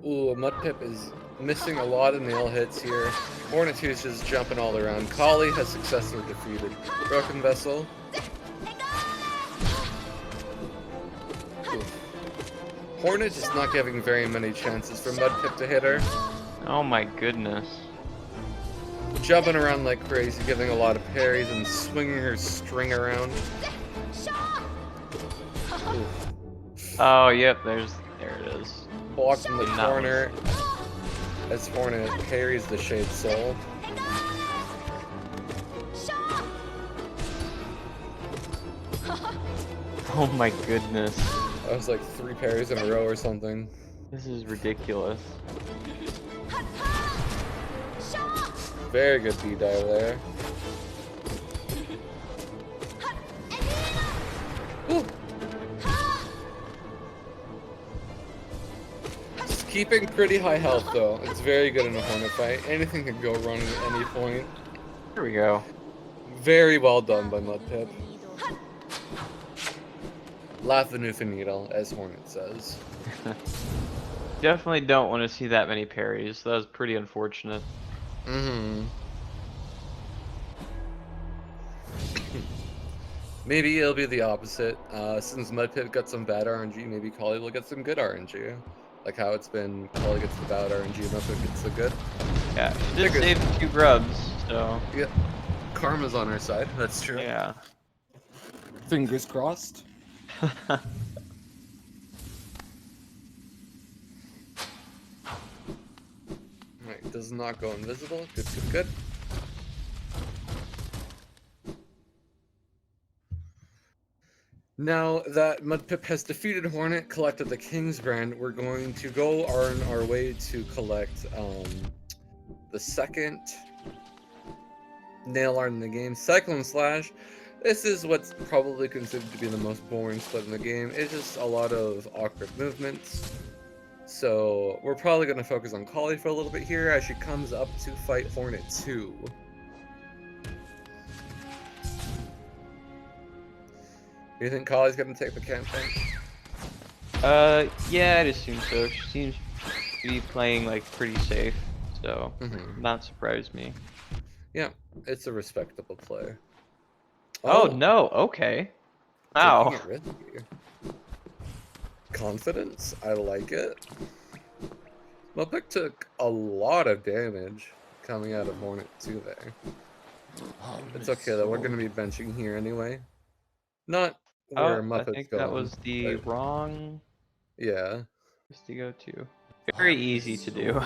Ooh, Mudpip is missing a lot of nail hits here. Hornet 2 is just jumping all around. Collie has successfully defeated Broken Vessel. Oof. Hornet is not giving very many chances for Mudpip to hit her. Oh my goodness. Jumping around like crazy, giving a lot of parries and swinging her string around. Oof. Oh, yep, there it is. Blocked in the And that corner as Hornet parries the Shade Soul. Oh my goodness. That was like 3 parries in a row or something. This is ridiculous. Very good B dive there. Woo. Just keeping pretty high health though. It's very good in a Hornet fight. Anything can go wrong at any point. Here we go. Very well done by Mudpip. Laugh the Needle, as Hornet says. Definitely don't want to see that many parries. That was pretty unfortunate. Mm-hmm. Maybe it'll be the opposite. Since Mudpip got some bad RNG, maybe Collie will get some good RNG. Like how it's been, Collie gets the bad RNG, Mudpip gets the good. Yeah, she did save a few grubs, so. Yeah, karma's on our side. That's true. Yeah. Fingers crossed. Right, does not go invisible. Good, good, good. Now that Mudpip has defeated Hornet, collected the King's Brand, we're going to go on our way to collect the second nail art in the game, Cyclone Slash. This is what's probably considered to be the most boring split in the game. It's just a lot of awkward movements. So we're probably going to focus on Collie for a little bit here as she comes up to fight Hornet 2. Do you think Collie's going to take the campaign? Yeah, I'd assume so. She seems to be playing like pretty safe, so not surprise me. Yeah, it's a respectable play. Oh no, okay. Wow. Taking it risky. Confidence, I like it. Mudpip took a lot of damage coming out of Hornet 2 there. It's okay though, we're going to be benching here anyway. Not where I Muppet's think going. that was the wrong Yeah. place to go to. Very easy to do.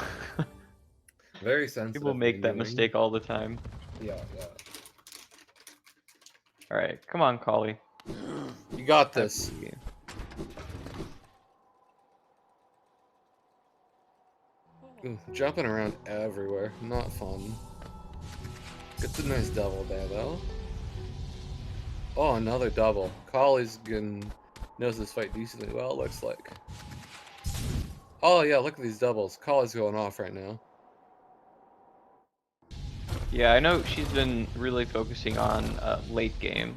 Very sensitive. People make that mistake all the time. Yeah, yeah. Alright, come on, Collie. You got this. Ooh, jumping around everywhere. Not fun. Gets a nice double there, though. Oh, another double. Collie's knows this fight decently well, it looks like. Oh, yeah, look at these doubles. Collie's going off right now. Yeah, I know she's been really focusing on late game.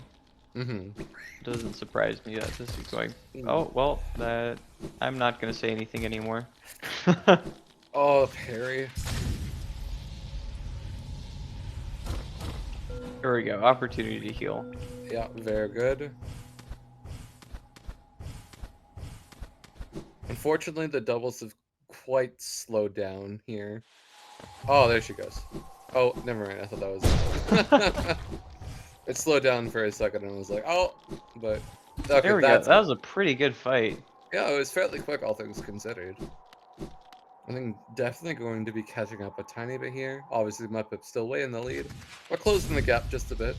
Doesn't surprise me that this is going. Oh, well, I'm not going to say anything anymore. Oh, parry. There we go. Opportunity to heal. Yeah, very good. Unfortunately, the doubles have quite slowed down here. Oh, there she goes. Oh, never mind. I thought that was... It slowed down for a second and I was like, oh, but... Okay, there we go. That was a pretty good fight. Yeah, it was fairly quick, all things considered. I think definitely going to be catching up a tiny bit here. Obviously, Mudpip's still way in the lead. We're closing the gap just a bit.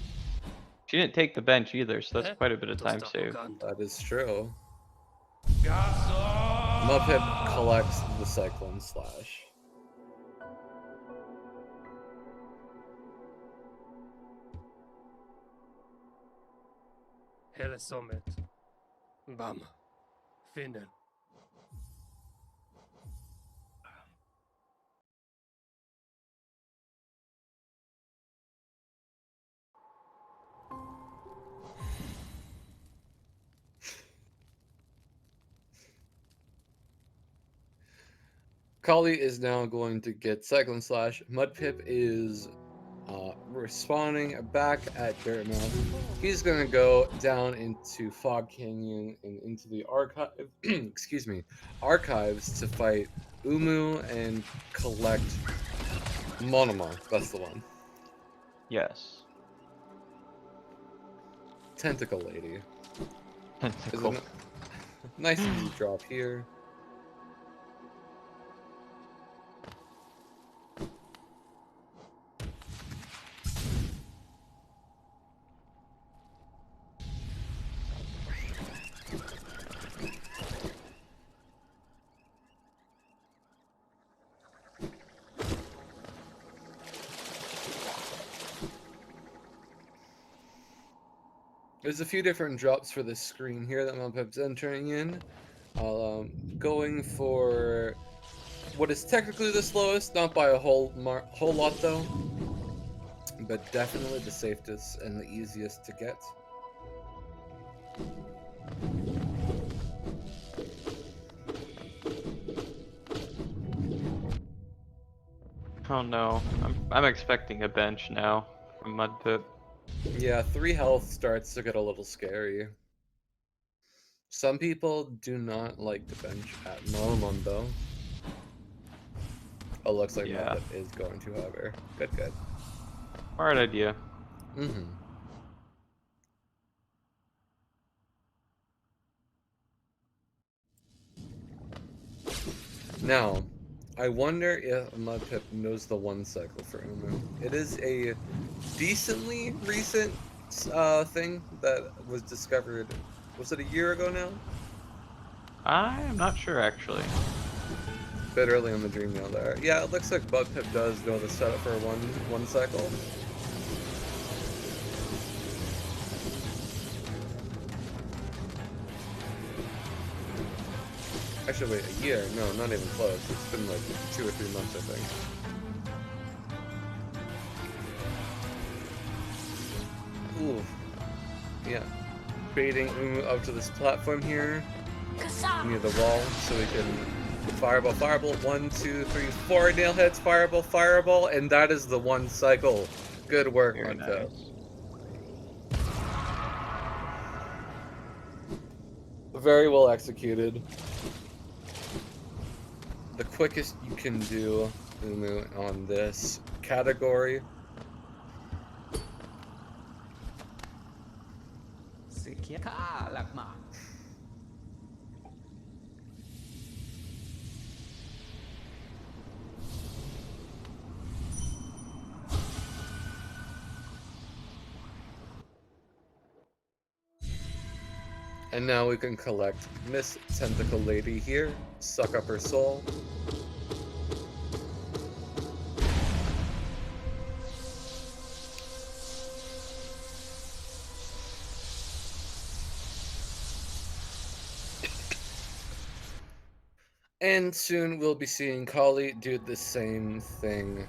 She didn't take the bench either, so that's quite a bit of time saved. That is true. Mudpip collects the Cyclone Slash. Hele sommet. Bam. Finnen. Collie is now going to get Cyclone Slash. Mudpip is respawning back at Dirtmouth. He's gonna go down into Fog Canyon and into the archive. Excuse me, archives to fight Umu and collect Monomorph. That's the one. Yes. Tentacle Lady. Tentacle. Nice easy drop here. There's a few different drops for this screen here that Mudpip's entering in. Going for what is technically the slowest, not by a whole lot though, but definitely the safest and the easiest to get. Oh no, I'm expecting a bench now from Mudpip. Yeah, 3 health starts to get a little scary. Some people do not like to bench at moment, though. Oh, looks like Yeah. Mudpip is going to, however. Good, good. Smart idea. Mm-hmm. Now, I wonder if Mudpip knows the 1 cycle for Umu. It is a decently recent thing that was discovered. Was it a year ago now? I am not sure actually. Bit early on the dream nail there. Yeah, it looks like Mudpip does know the setup for one cycle. Actually, wait, a year? No, not even close. It's been like 2 or 3 months, I think. Ooh. Yeah. Baiting Umu up to this platform here, near the wall, so we can fireball, fireball. 1, 2, 3, 4 nail hits, fireball, fireball, and that is the 1 cycle. Good work, Very Mudpip. nice. Very well executed. The quickest you can do Umu on this category. And now we can collect Miss Tentacle Lady here, suck up her soul. And soon we'll be seeing Collie do the same thing.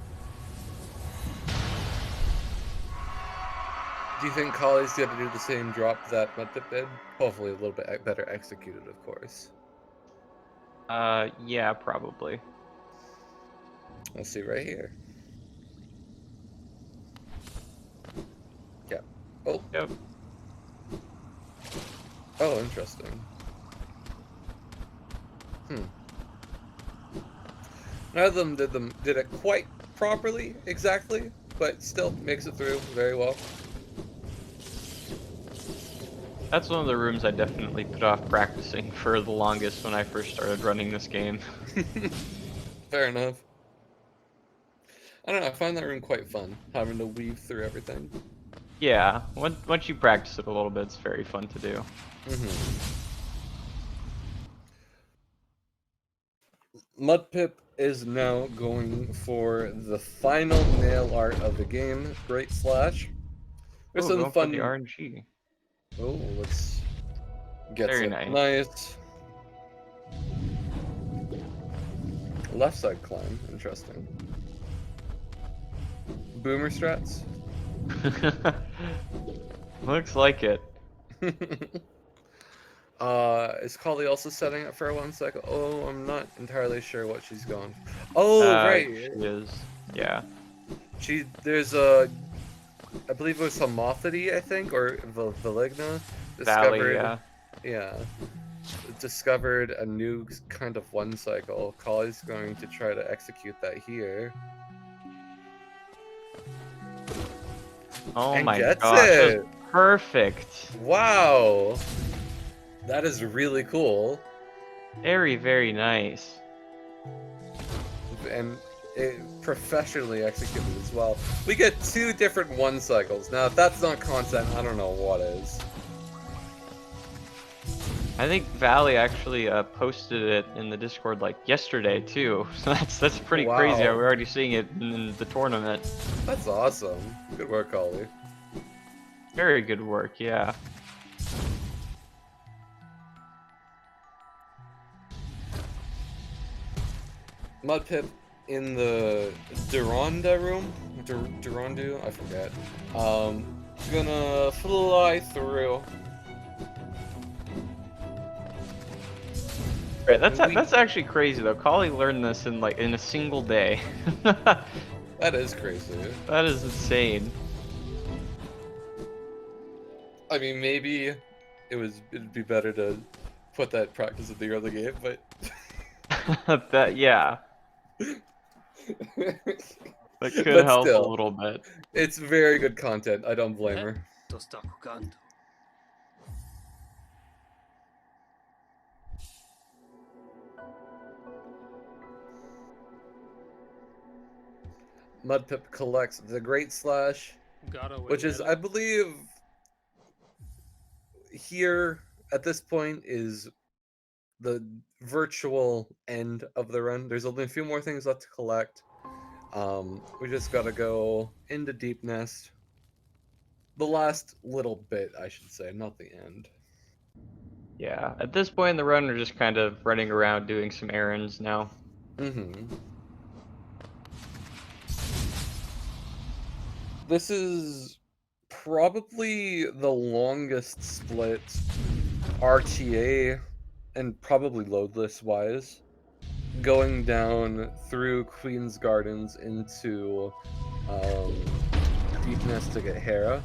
Do you think Collie's gonna do the same drop that Mudpip did? Hopefully a little bit better executed, of course. Yeah, probably. We'll see right here. Yeah. Oh. Yep. Oh, interesting. None of them did it quite properly, exactly, but still makes it through very well. That's one of the rooms I definitely put off practicing for the longest when I first started running this game. Fair enough. I don't know, I find that room quite fun, having to weave through everything. Yeah, once you practice it a little bit, it's very fun to do. Mudpip is now going for the final nail art of the game, Great Slash. There's Oh, some going fun. for the RNG. Oh, let's get Very it. nice. Nice. Left side climb, interesting. Boomer strats. Looks like it. Is Collie also setting up for a 1 cycle? Oh, I'm not entirely sure what she's going. Oh, right. She is. Yeah. There's a, I believe it was Homophily, I think, or Valigna. Valley, yeah. Yeah. Discovered a new kind of 1 cycle. Collie's going to try to execute that here. Oh And my gets gosh, it! that's perfect. Wow! That is really cool. Very, very nice. And it professionally executed as well. We get 2 different 1 cycles. Now, if that's not content, I don't know what is. I think Valley actually posted it in the Discord like yesterday too. So that's pretty Wow. crazy. We're already seeing it in the tournament. That's awesome. Good work, Collie. Very good work, yeah. Mudpip in the Duranda room? Durandu? I forget. Gonna fly through. Right, that's actually crazy though. Collie learned this in a single day. That is crazy. That is insane. I mean, maybe it'd be better to put that practice in the early game, but That yeah, that could but help a still, little bit. it's very good content. I don't blame her. To sta jugando. Mudpip collects the Great Slash, Garo which is, I believe, here at this point is the virtual end of the run. There's only a few more things left to collect. We just gotta go into Deep Nest. The last little bit, I should say, not the end. Yeah, at this point in the run, we're just kind of running around doing some errands now. This is probably the longest split RTA and probably loadless wise, going down through Queen's Gardens into Deep Nest to get Hera.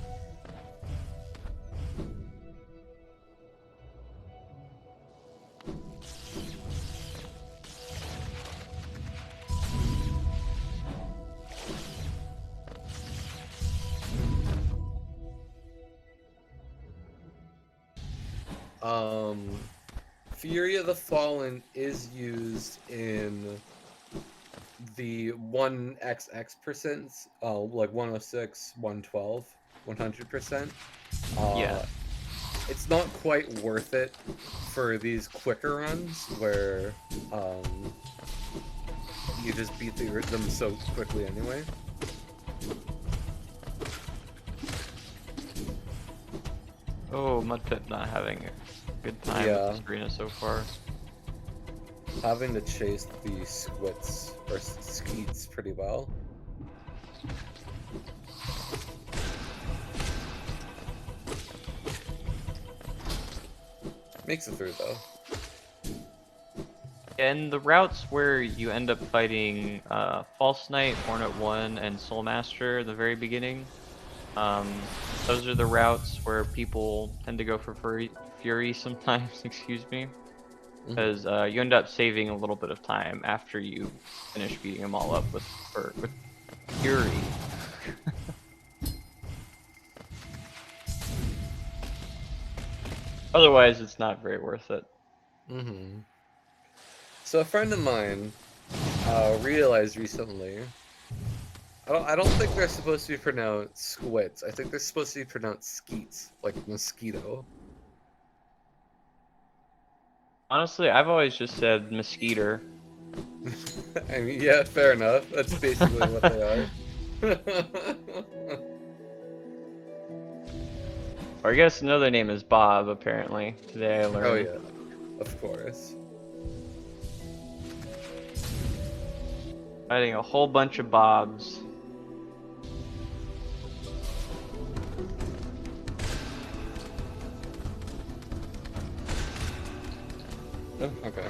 Fury of the Fallen is used in the 1xx%, like 106, 112, 100%. Yeah. It's not quite worth it for these quicker runs where you just beat them so quickly anyway. Oh, Mudpip not having a good time Yeah. with this arena so far. Having to chase the squits or skeets pretty well. Makes it through though. And the routes where you end up fighting False Knight, Hornet 1, and Soulmaster at the very beginning, those are the routes where people tend to go for Fury sometimes, excuse me, because you end up saving a little bit of time after you finish beating them all up with Fury. Otherwise, it's not very worth it. So a friend of mine realized recently, I don't think they're supposed to be pronounced squits. I think they're supposed to be pronounced skeets, like mosquito. Honestly, I've always just said mosquito. I mean, yeah, fair enough. That's basically what they are. Or I guess another name is Bob, apparently. Today I learned. Oh yeah, of course. Fighting a whole bunch of Bobs. Oh, okay.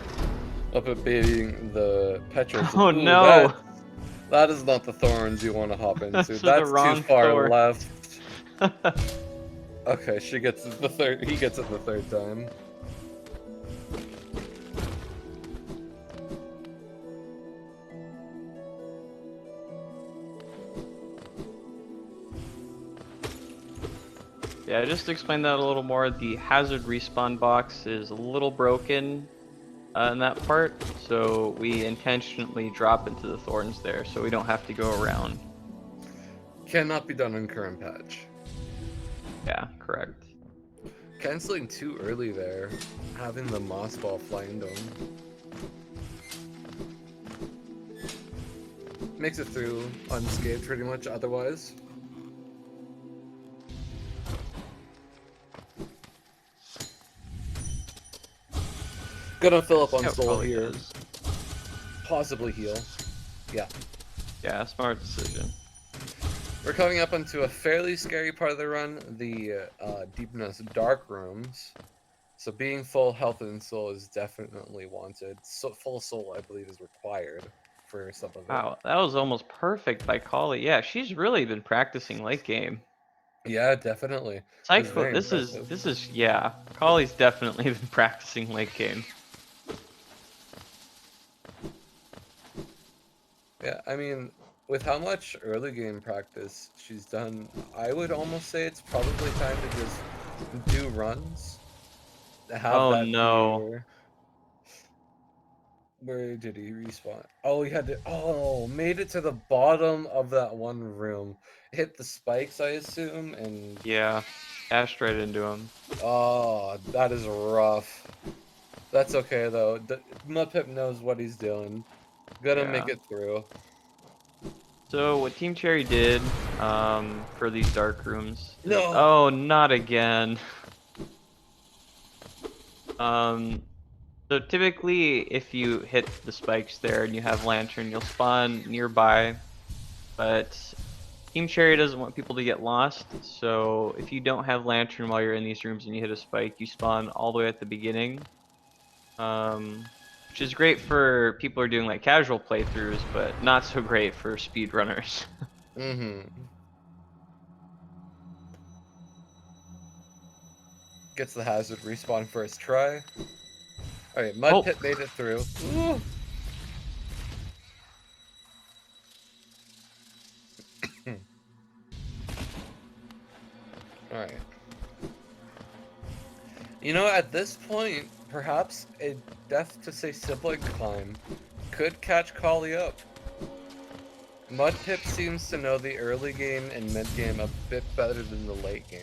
Up at being the Petros. Oh Ooh, no! that is not the thorns you want to hop into. That's the That's wrong too far thorn. left. Okay, she gets it the third. He gets it the third time. Yeah, just to explain that a little more, the hazard respawn box is a little broken in that part, so we intentionally drop into the thorns there so we don't have to go around. Cannot be done in current patch. Yeah, correct. Canceling too early there, having the moss ball flying dome. Makes it through unscathed pretty much otherwise. Gonna fill up on Yeah, soul probably here. does. Possibly heal. Yeah. Yeah, smart decision. We're coming up into a fairly scary part of the run, the Deep Nest Dark Rooms. So being full health and soul is definitely wanted. So full soul, I believe, is required for some of it. Wow, that was almost perfect by Collie. Yeah, she's really been practicing late game. Yeah, definitely. It was Cyclo, very impressive. this is yeah. Collie's definitely been practicing late game. Yeah, I mean, with how much early game practice she's done, I would almost say it's probably time to just do runs. Have Oh that be no. where did he respawn? Oh, he had to. Oh, made it to the bottom of that one room. Hit the spikes, I assume, and Yeah. Dashed right into him. oh, that is rough. That's okay though. Mudpip knows what he's doing. Gonna make Yeah. it through. So what Team Cherry did for these dark rooms is, No. oh, not again. Um so typically if you hit the spikes there and you have lantern, you'll spawn nearby, but Team Cherry doesn't want people to get lost, so if you don't have lantern while you're in these rooms and you hit a spike, you spawn all the way at the beginning. Which is great for people who are doing like casual playthroughs, but not so great for speedrunners. Mm-hmm. Gets the hazard respawn first try. Alright, Oh, Mudpip made it through. Ooh. Alright. You know, at this point, perhaps a death to say sibling climb could catch Collie up. Mudpip seems to know the early game and mid game a bit better than the late game,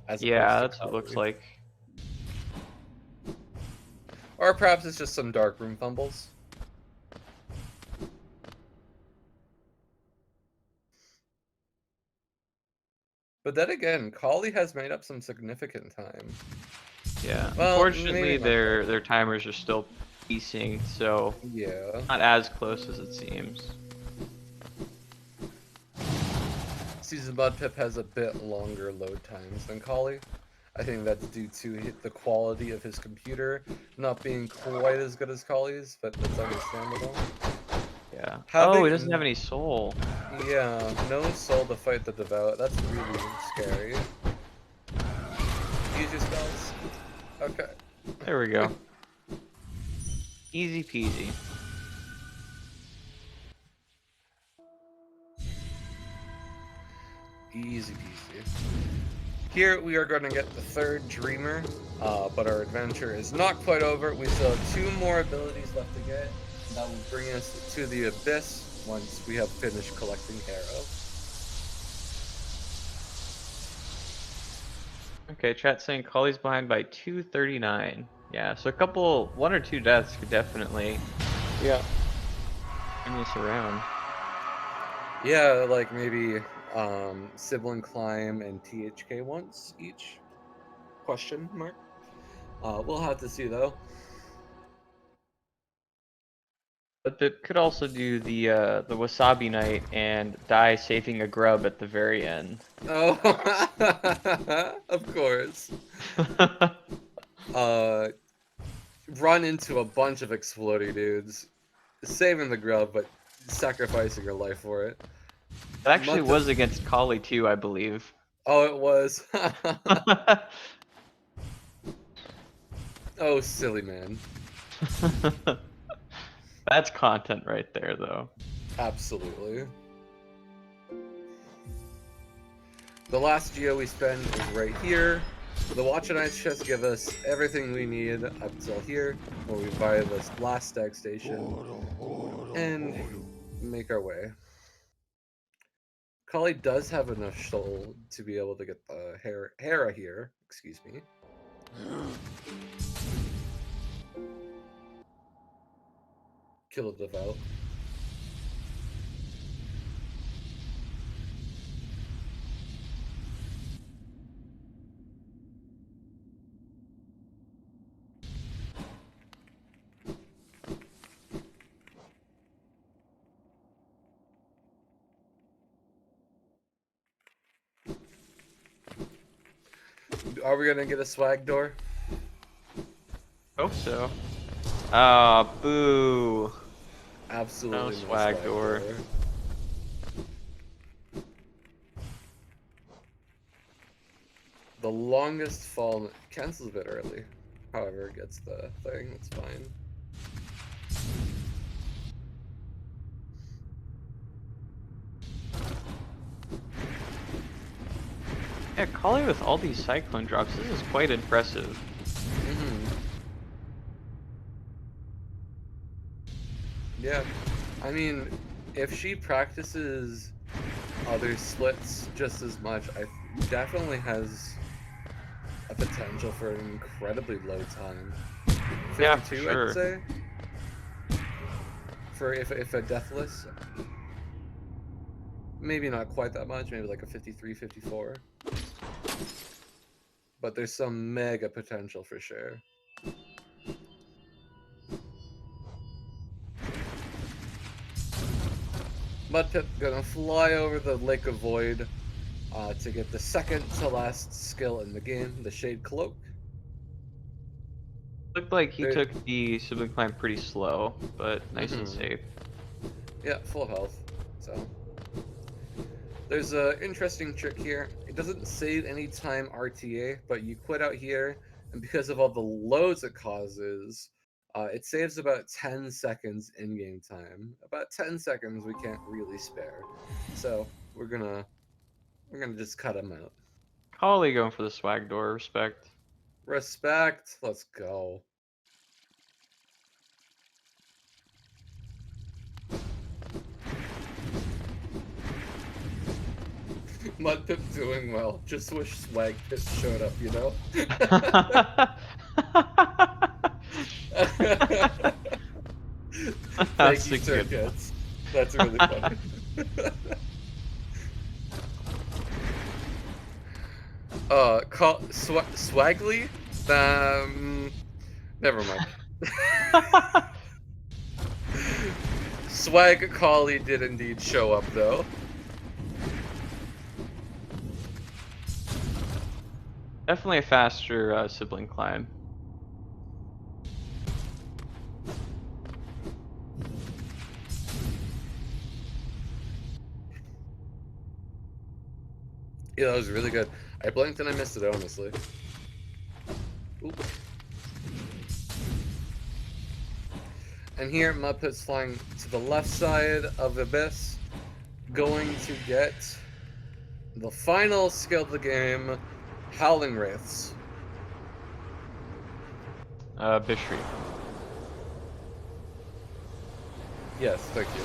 as opposed yeah, to that's what it looks Collie. like. Or perhaps it's just some darkroom fumbles. But then again, Collie has made up some significant time. Yeah, Well, maybe unfortunately not quite. their timers are still piecing, so Yeah. not as close as it seems. Season Mudpip has a bit longer load times than Collie. I think that's due to the quality of his computer not being quite as good as Collie's, but that's understandable. Yeah. Oh, he doesn't have Having, any soul. yeah, no soul to fight the Devout, that's really scary. Use your spells. Okay. There we go. Easy peasy. Easy peasy. Here we are going to get the third Dreamer, but our adventure is not quite over. We still have 2 more abilities left to get. That will bring us to the Abyss once we have finished collecting Harrow. Okay, chat saying Collie's behind by 239. Yeah, so one or two deaths could definitely Yeah. turn this around. Yeah, like maybe Sibling Climb and THK once each? Question mark. We'll have to see though. But it could also do the wasabi night and die saving a grub at the very end. Oh, of course. Run into a bunch of exploding dudes, saving the grub, but sacrificing your life for it. It actually Month of- was against Collie too, I believe. Oh, it was. Oh, silly man. That's content right there, though. Absolutely. The last geo we spend is right here. The Watch and Ice chests give us everything we need up till here, where we buy this last stag station and make our way. Collie does have enough soul to be able to get the Hera here. Excuse me. Kill a Devout. Are we gonna get a swag door? Hope so. Ah, boo. Absolutely No no swag door. longest fall cancels a bit early. However, it gets the thing. It's fine. Yeah, Collie with all these cyclone drops, this is quite impressive. Yeah, I mean, if she practices other splits just as much, I definitely has a potential for an incredibly low time. 52, Yeah, for sure. I'd say. For if a deathless, maybe not quite that much, maybe like a 53, 54. But there's some mega potential for sure. Mudpip gonna fly over the Lake of Void to get the second to last skill in the game, the Shade Cloak. Looked like he There, took the sibling climb pretty slow, but nice and safe. Yeah, full health. So there's a interesting trick here. It doesn't save any time RTA, but you quit out here, and because of all the loads it causes, it saves about 10 seconds in-game time. About 10 seconds we can't really spare. So we're gonna just cut him out. Collie going for the swag door, respect. Respect. Let's go. Mudpip doing well. Just wish Swag Pit showed up, you know? That's Thank you, a Sir good Kids. That's really funny. Swaggly? Never mind. Swag Collie did indeed show up, though. Definitely a faster sibling climb. Yeah, that was really good. I blinked and I missed it, honestly. Oop. And here, Mudpip's flying to the left side of Abyss, going to get the final skill of the game, Howling Wraiths. Bishri. Yes, thank you.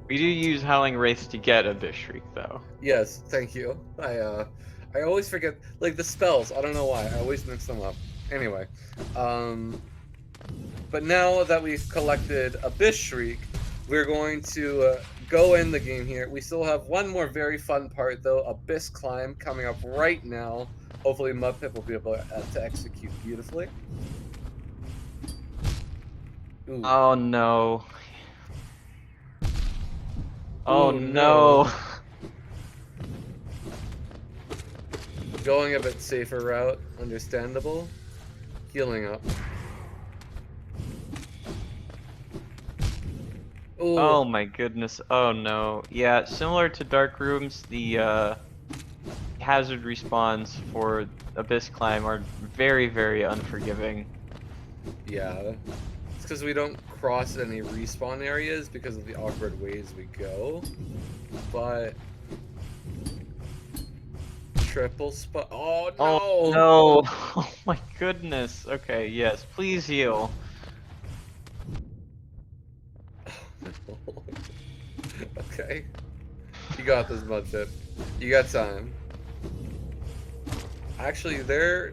We do use Howling Wraiths to get a Bishri, though. Yes, thank you. I always forget, like, the spells. I don't know why. I always mix them up. Anyway, but now that we've collected Abyss Shriek, we're going to go in the game here. We still have one more very fun part, though, Abyss Climb, coming up right now. Hopefully Mudpip will be able to execute beautifully. Ooh. Oh no. Oh Ooh, no. Going a bit safer route, understandable. Healing up. Ooh. Oh my goodness. Oh no. Yeah, similar to Dark Rooms, the hazard respawns for Abyss Climb are very, very unforgiving. Yeah. It's because we don't cross any respawn areas because of the awkward ways we go. But triple spot. Oh no! Oh no! Oh my goodness. Okay, yes, please heal. Okay. You got this, Mudpip. You got time. Actually, their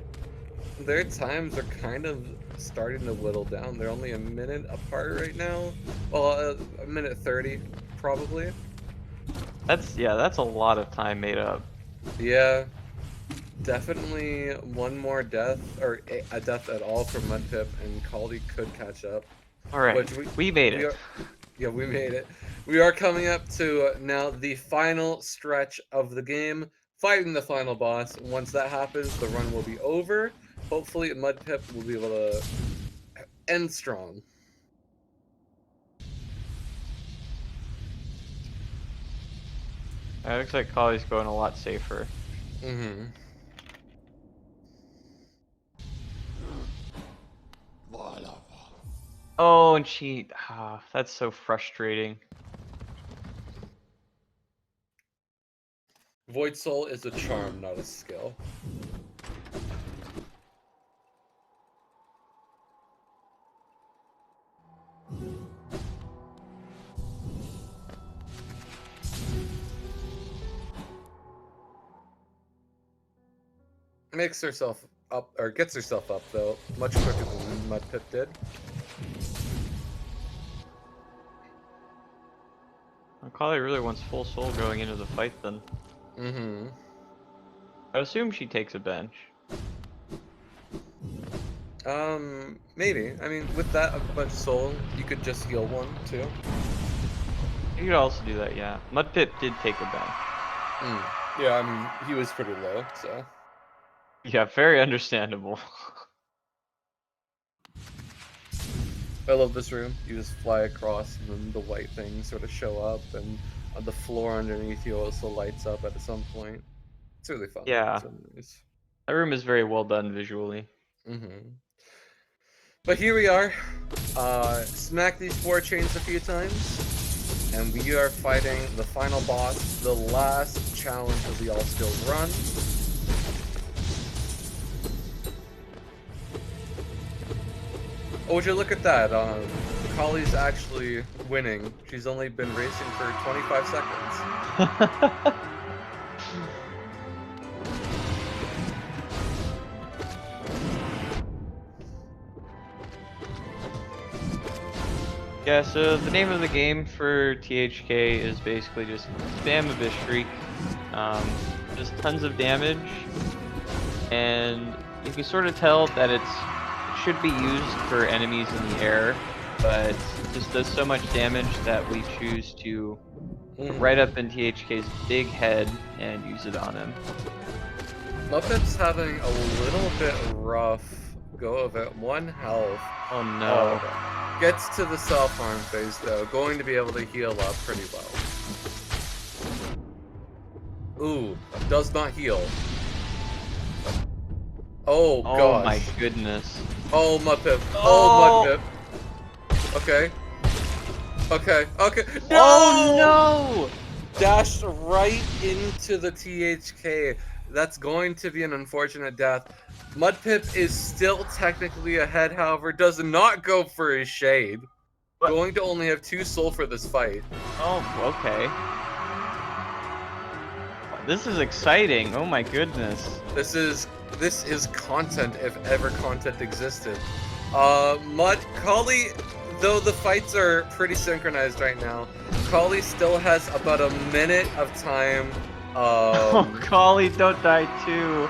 times are kind of starting to whittle down. They're only a minute apart right now. Well, a minute 30, probably. That's a lot of time made up. Yeah. Definitely one more death, or a death at all for Mudpip, and Collie could catch up. Alright, we made it. Yeah, we made it. We are coming up to now the final stretch of the game, fighting the final boss. Once that happens, the run will be over. Hopefully, Mudpip will be able to end strong. It looks like Collie's going a lot safer. Mm-hmm. Oh, and she... Ah, that's so frustrating. Void Soul is a charm, not a skill. Makes herself up, or gets herself up, though, much quicker than Mudpip did. Well, Collie really wants full soul going into the fight then. Mm-hmm. I assume she takes a bench. Maybe. I mean, with that, a bunch of soul, you could just heal one, too. You could also do that, yeah. Mudpip did take a bench. Yeah, I mean, he was pretty low, so. Yeah, very understandable. I love this room. You just fly across, and then the white things sort of show up, and the floor underneath you also lights up at some point. It's really fun. Yeah. It's really nice. That room is very well done visually. Mm-hmm. But here we are. Smack these 4 chains a few times, and we are fighting the final boss, the last challenge of the All Skills run. Oh, would you look at that? Collie's actually winning. She's only been racing for 25 seconds. Yeah, so the name of the game for THK is basically just spam a Bish Shriek. Just tons of damage, and you can sort of tell that it should be used for enemies in the air, but it just does so much damage that we choose to put right up in THK's big head and use it on him. Mudpip's having a little bit rough go of it. 1 health. Oh no. Gets to the self-harm phase, though. Going to be able to heal up pretty well. Ooh, does not heal. Oh, Oh gosh. my goodness. Oh, Mudpip. Oh. Oh, Mudpip. Okay. Okay. Okay. No! Oh no! Dashed right into the THK. That's going to be an unfortunate death. Mudpip is still technically ahead, however, does not go for his shade. What? Going to only have 2 soul for this fight. Oh, okay. This is exciting. Oh my goodness. This is content if ever content existed. Collie, though the fights are pretty synchronized right now, Collie still has about a minute of time. Oh, Collie, don't die too.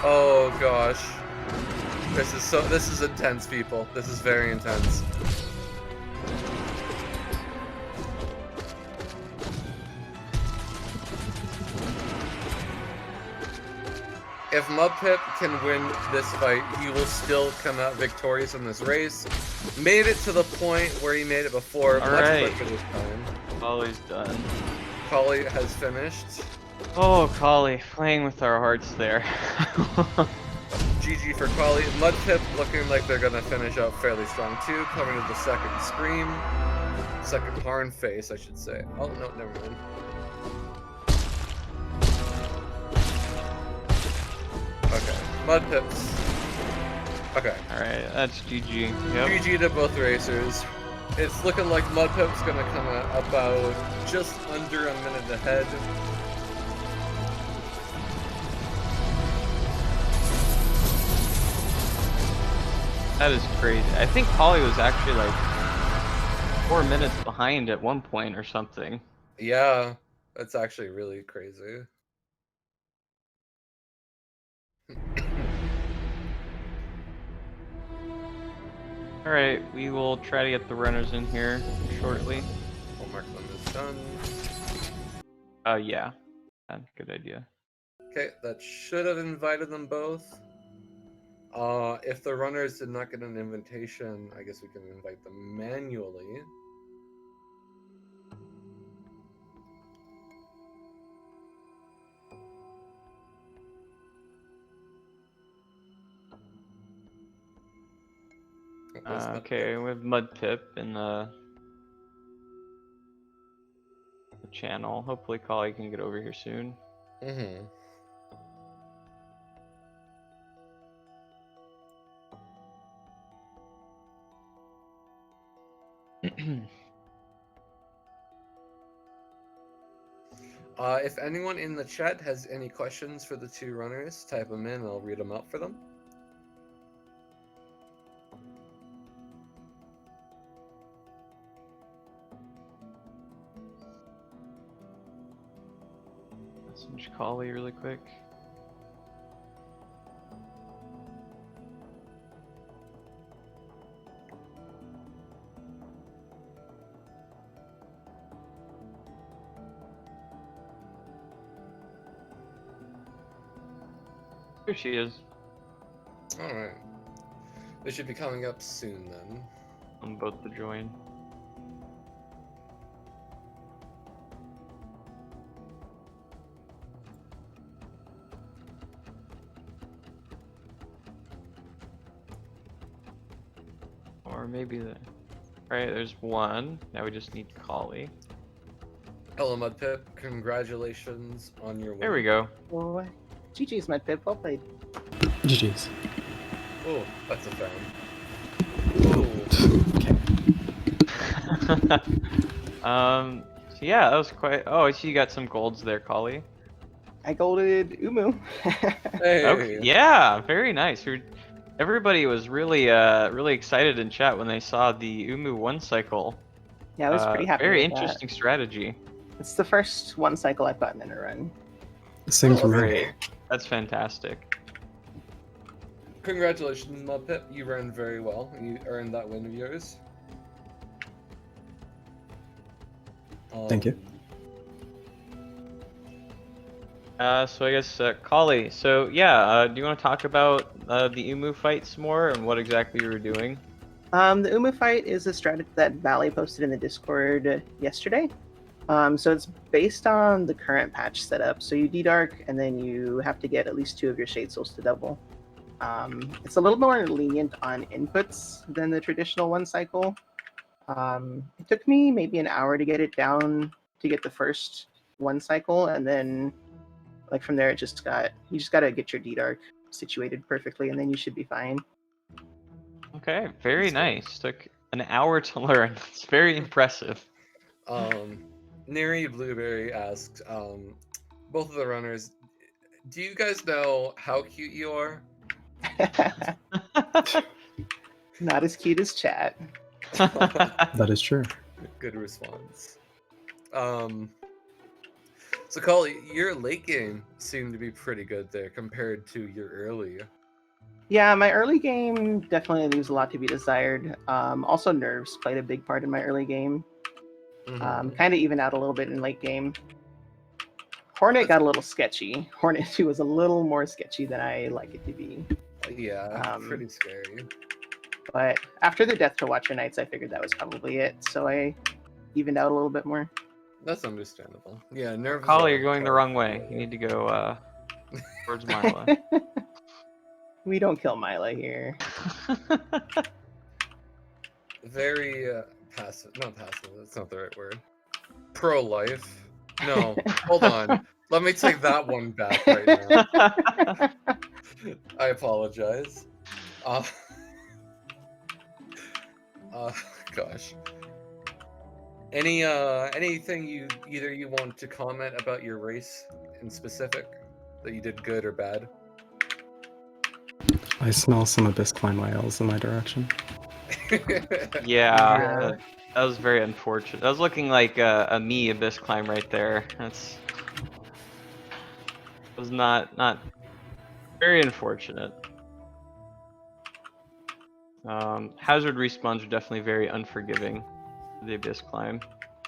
Oh gosh. This is intense, people. This is very intense. If Mudpip can win this fight, he will still come out victorious in this race. Made it to the point where he made it before, much quicker this time. Collie's done. Collie has finished. Oh, Collie, playing with our hearts there. GG for Collie. Mudpip looking like they're gonna finish up fairly strong too, coming to the second scream. Second Harn face, I should say. Oh, no, never mind. Okay, Mudpips. Okay. Alright, that's GG. Yep. GG to both racers. It's looking like Mudpip's gonna come out about just under a minute ahead. That is crazy. I think Collie was actually like 4 minutes behind at one point or something. Yeah, that's actually really crazy. Alright, we will try to get the runners in here shortly. Homework them is done. Yeah. Good idea. Okay, that should have invited them both. If the runners did not get an invitation, I guess we can invite them manually. Where's Mudpip? Okay, we have Mudpip in the channel. Hopefully Collie can get over here soon. Mm-hmm. If anyone in the chat has any questions for the two runners, type them in. I'll read them out for them. Message Collie really quick. Here she is. All right. They should be coming up soon then. On both to join. Or maybe the... Right, there's one. Now we just need Collie. Hello, Mudpip. Congratulations on your win. There we go. Oh, GG's, Mudpip. Well played. GG's. Oh, that's a fan. Oh. So yeah, that was quite... Oh, I see you got some golds there, Collie. I golded Umu. Hey. Okay, yeah, very nice. Everybody was really really excited in chat when they saw the Umu one cycle. Yeah, I was pretty happy Very with that. interesting strategy. It's the first one cycle I've gotten in a run. Same for me. Great. That's fantastic. Congratulations, Mudpip. You ran very well. You earned that win of yours. Thank you. So I guess Collie. So yeah, do you want to talk about the Umu fights more and what exactly you were doing? The Umu fight is a strategy that Valley posted in the Discord yesterday. So it's based on the current patch setup. So you D-Dark, and then you have to get at least 2 of your Shade Souls to double. It's a little more lenient on inputs than the traditional one cycle. It took me maybe an hour to get it down to get the first one cycle, and then like from there you just gotta get your D-Dark situated perfectly, and then you should be fine. Okay, very nice. Took an hour to learn. It's very impressive. Neri Blueberry asked, both of the runners, do you guys know how cute you are? Not as cute as chat. That is true. Good response. So Collie, your late game seemed to be pretty good there compared to your early. Yeah, my early game definitely leaves a lot to be desired. Also, nerves played a big part in my early game. Mhm. Kind of even out a little bit in late game. Hornet got a little sketchy. Hornet 2 was a little more sketchy than I like it to be. Yeah, pretty scary. But after the Death to Watcher Nights, I figured that was probably it. So I evened out a little bit more. That's understandable. Yeah, nerves. Collie, are you're going the wrong way. You need to go towards Marla. We don't kill Mila here. Very passive. Not passive. That's not the right word. Pro-life. No, hold on. Let me take that one back right now. I apologize. Gosh. Anything either you want to comment about your race in specific that you did good or bad? I smell some Abyss Climb ILs in my direction. Yeah, that was very unfortunate. That was looking like a me Abyss Climb right there. That's was not very unfortunate. Hazard respawns are definitely very unforgiving. The Abyss Climb.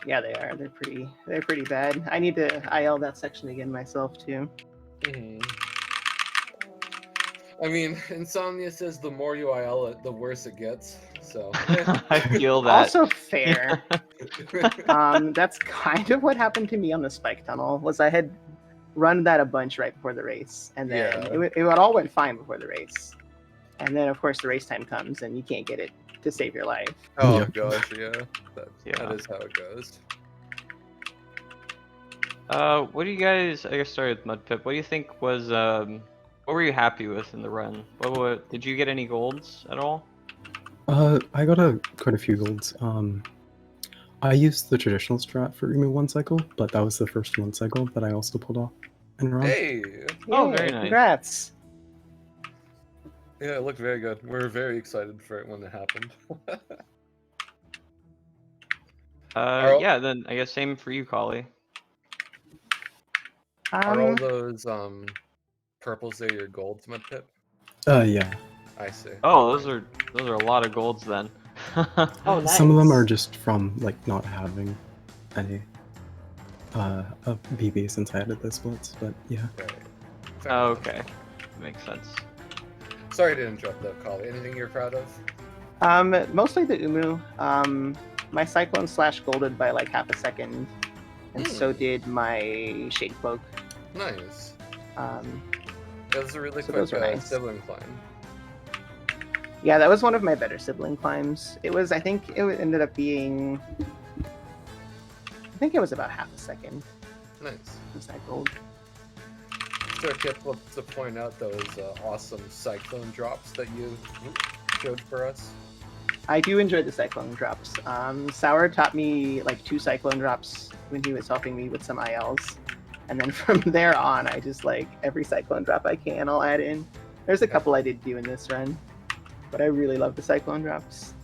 Yeah, they are. They're pretty bad. I need to IL that section again myself too. Mhm. I mean, Insomnia says the more you IL it, the worse it gets. So I feel that. Also fair. That's kind of what happened to me on the Spike Tunnel. Was I had run that a bunch right before the race, and then Yeah. it all went fine before the race. And then, of course, the race time comes and you can't get it to save your life. Oh Yep. gosh, yeah. That Yeah. is how it goes. What do you guys? I guess start with Mudpip. What do you think was What were you happy with in the run? Did you get any golds at all? I got quite a few golds. I used the traditional strat for Umu one cycle, but that was the first one cycle that I also pulled off in a run. Hey! Oh, Yay, very nice. Congrats. Yeah, it looked very good. We're very excited for it when it happened. Are- Yeah. Then I guess same for you, Collie. Are all Um, those purples there your golds, Mudpip? Yeah. I see. Oh, those are a lot of golds then. Oh, Some of them are nice. just from like not having any BB since I added the splits, but yeah. Right. Fair Oh, enough. okay, makes sense. Sorry to interrupt though, Collie. Anything you're proud of? Mostly the Umu. My Cyclone slash golded by like half a second, and so did my Shade Cloak. Nice. Um, That was a really So quick those are nice. sibling climb. yeah, that was one of my better sibling climbs. It was, I think, ended up being, I think it was about half a second. Nice. Was that gold? So Kip, to point out those awesome cyclone drops that you showed for us. I do enjoy the cyclone drops. Sour taught me like 2 cyclone drops when he was helping me with some ILs. And then from there on, I just like every cyclone drop I can, I'll add in. There's a couple I did do in this run, but I really love the cyclone drops.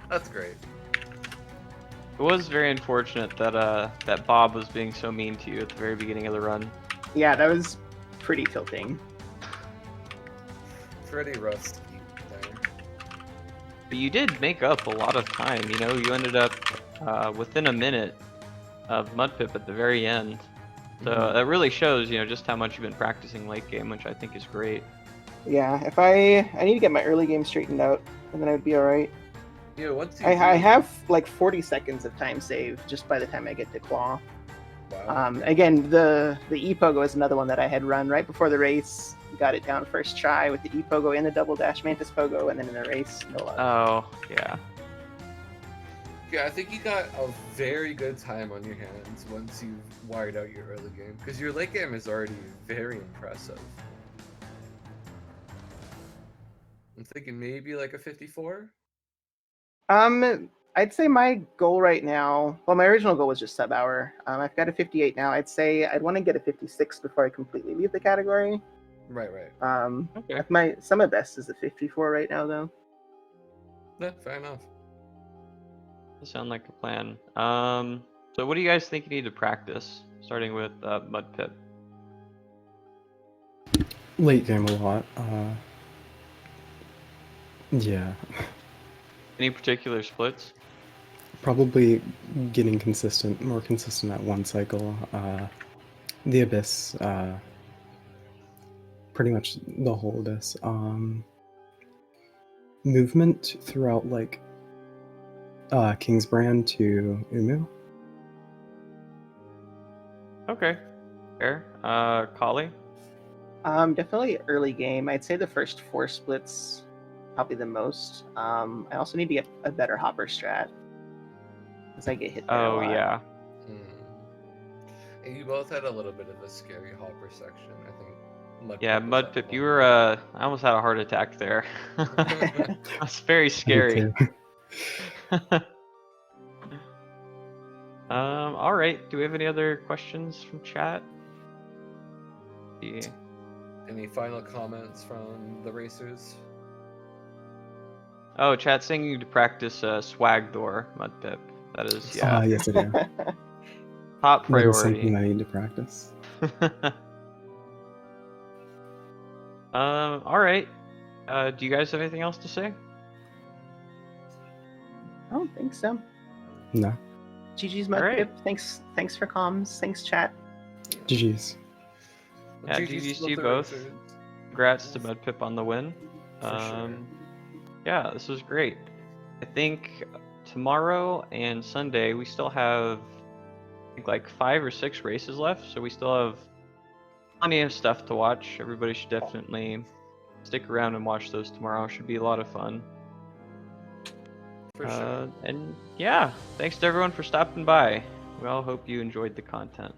That's great. It was very unfortunate that that Bob was being so mean to you at the very beginning of the run. Yeah, that was pretty tilting. Pretty rusty there. But you did make up a lot of time. You know, you ended up within a minute of Mudpip at the very end. So that really shows, you know, just how much you've been practicing late game, which I think is great. Yeah, if I need to get my early game straightened out, and then I would be all right. Yeah, once you I do- have like 40 seconds of time saved just by the time I get to Claw. Wow. Again, the E-Pogo is another one that I had run right before the race. Got it down first try with the E-Pogo and the double dash Mantis Pogo, and then in the race, no luck. Oh, yeah. Yeah, I think you got a very good time on your hands once you've wired out your early game, because your late game is already very impressive. I'm thinking maybe like a 54? I'd say my goal right now, well, my original goal was just sub-hour. I've got a 58 now. I'd say I'd want to get a 56 before I completely leave the category. Right. Okay. My best is a 54 right now, though. Yeah, fair enough. That sound like a plan. So what do you guys think you need to practice? Starting with Mudpip. Late game a lot. Yeah. Any particular splits? Probably getting more consistent at one cycle. The Abyss, pretty much the whole Abyss. Movement throughout like King's Brand to Umu. Okay. Fair. Collie? Definitely early game. I'd say the first 4 splits, probably the most. I also need to get a better hopper strat, as I get hit there a Oh, lot. yeah. And you both had a little bit of a scary hopper section, I think. Yeah, was at Mudpip, one you were, I almost had a heart attack there. That's very scary. Me too. All right. Do we have any other questions from chat? Yeah. Any final comments from the racers? Oh, chat saying you need to practice swag door, Mudpip. That is, yeah, Yes, I do. top That is something priority. I need to practice. All right. Do you guys have anything else to say? I don't think so. No. GG's All Mudpip. right. Thanks for comms. Thanks chat. GG's. Yeah, GG's GG's to with you the both. racers. Congrats to Mudpip on the win. sure. Yeah, this was great. I think tomorrow and Sunday we still have, I think, like 5 or 6 races left, so we still have plenty of stuff to watch. Everybody should definitely stick around and watch those tomorrow. Should be a lot of fun. For sure. And yeah, thanks to everyone for stopping by. We all hope you enjoyed the content.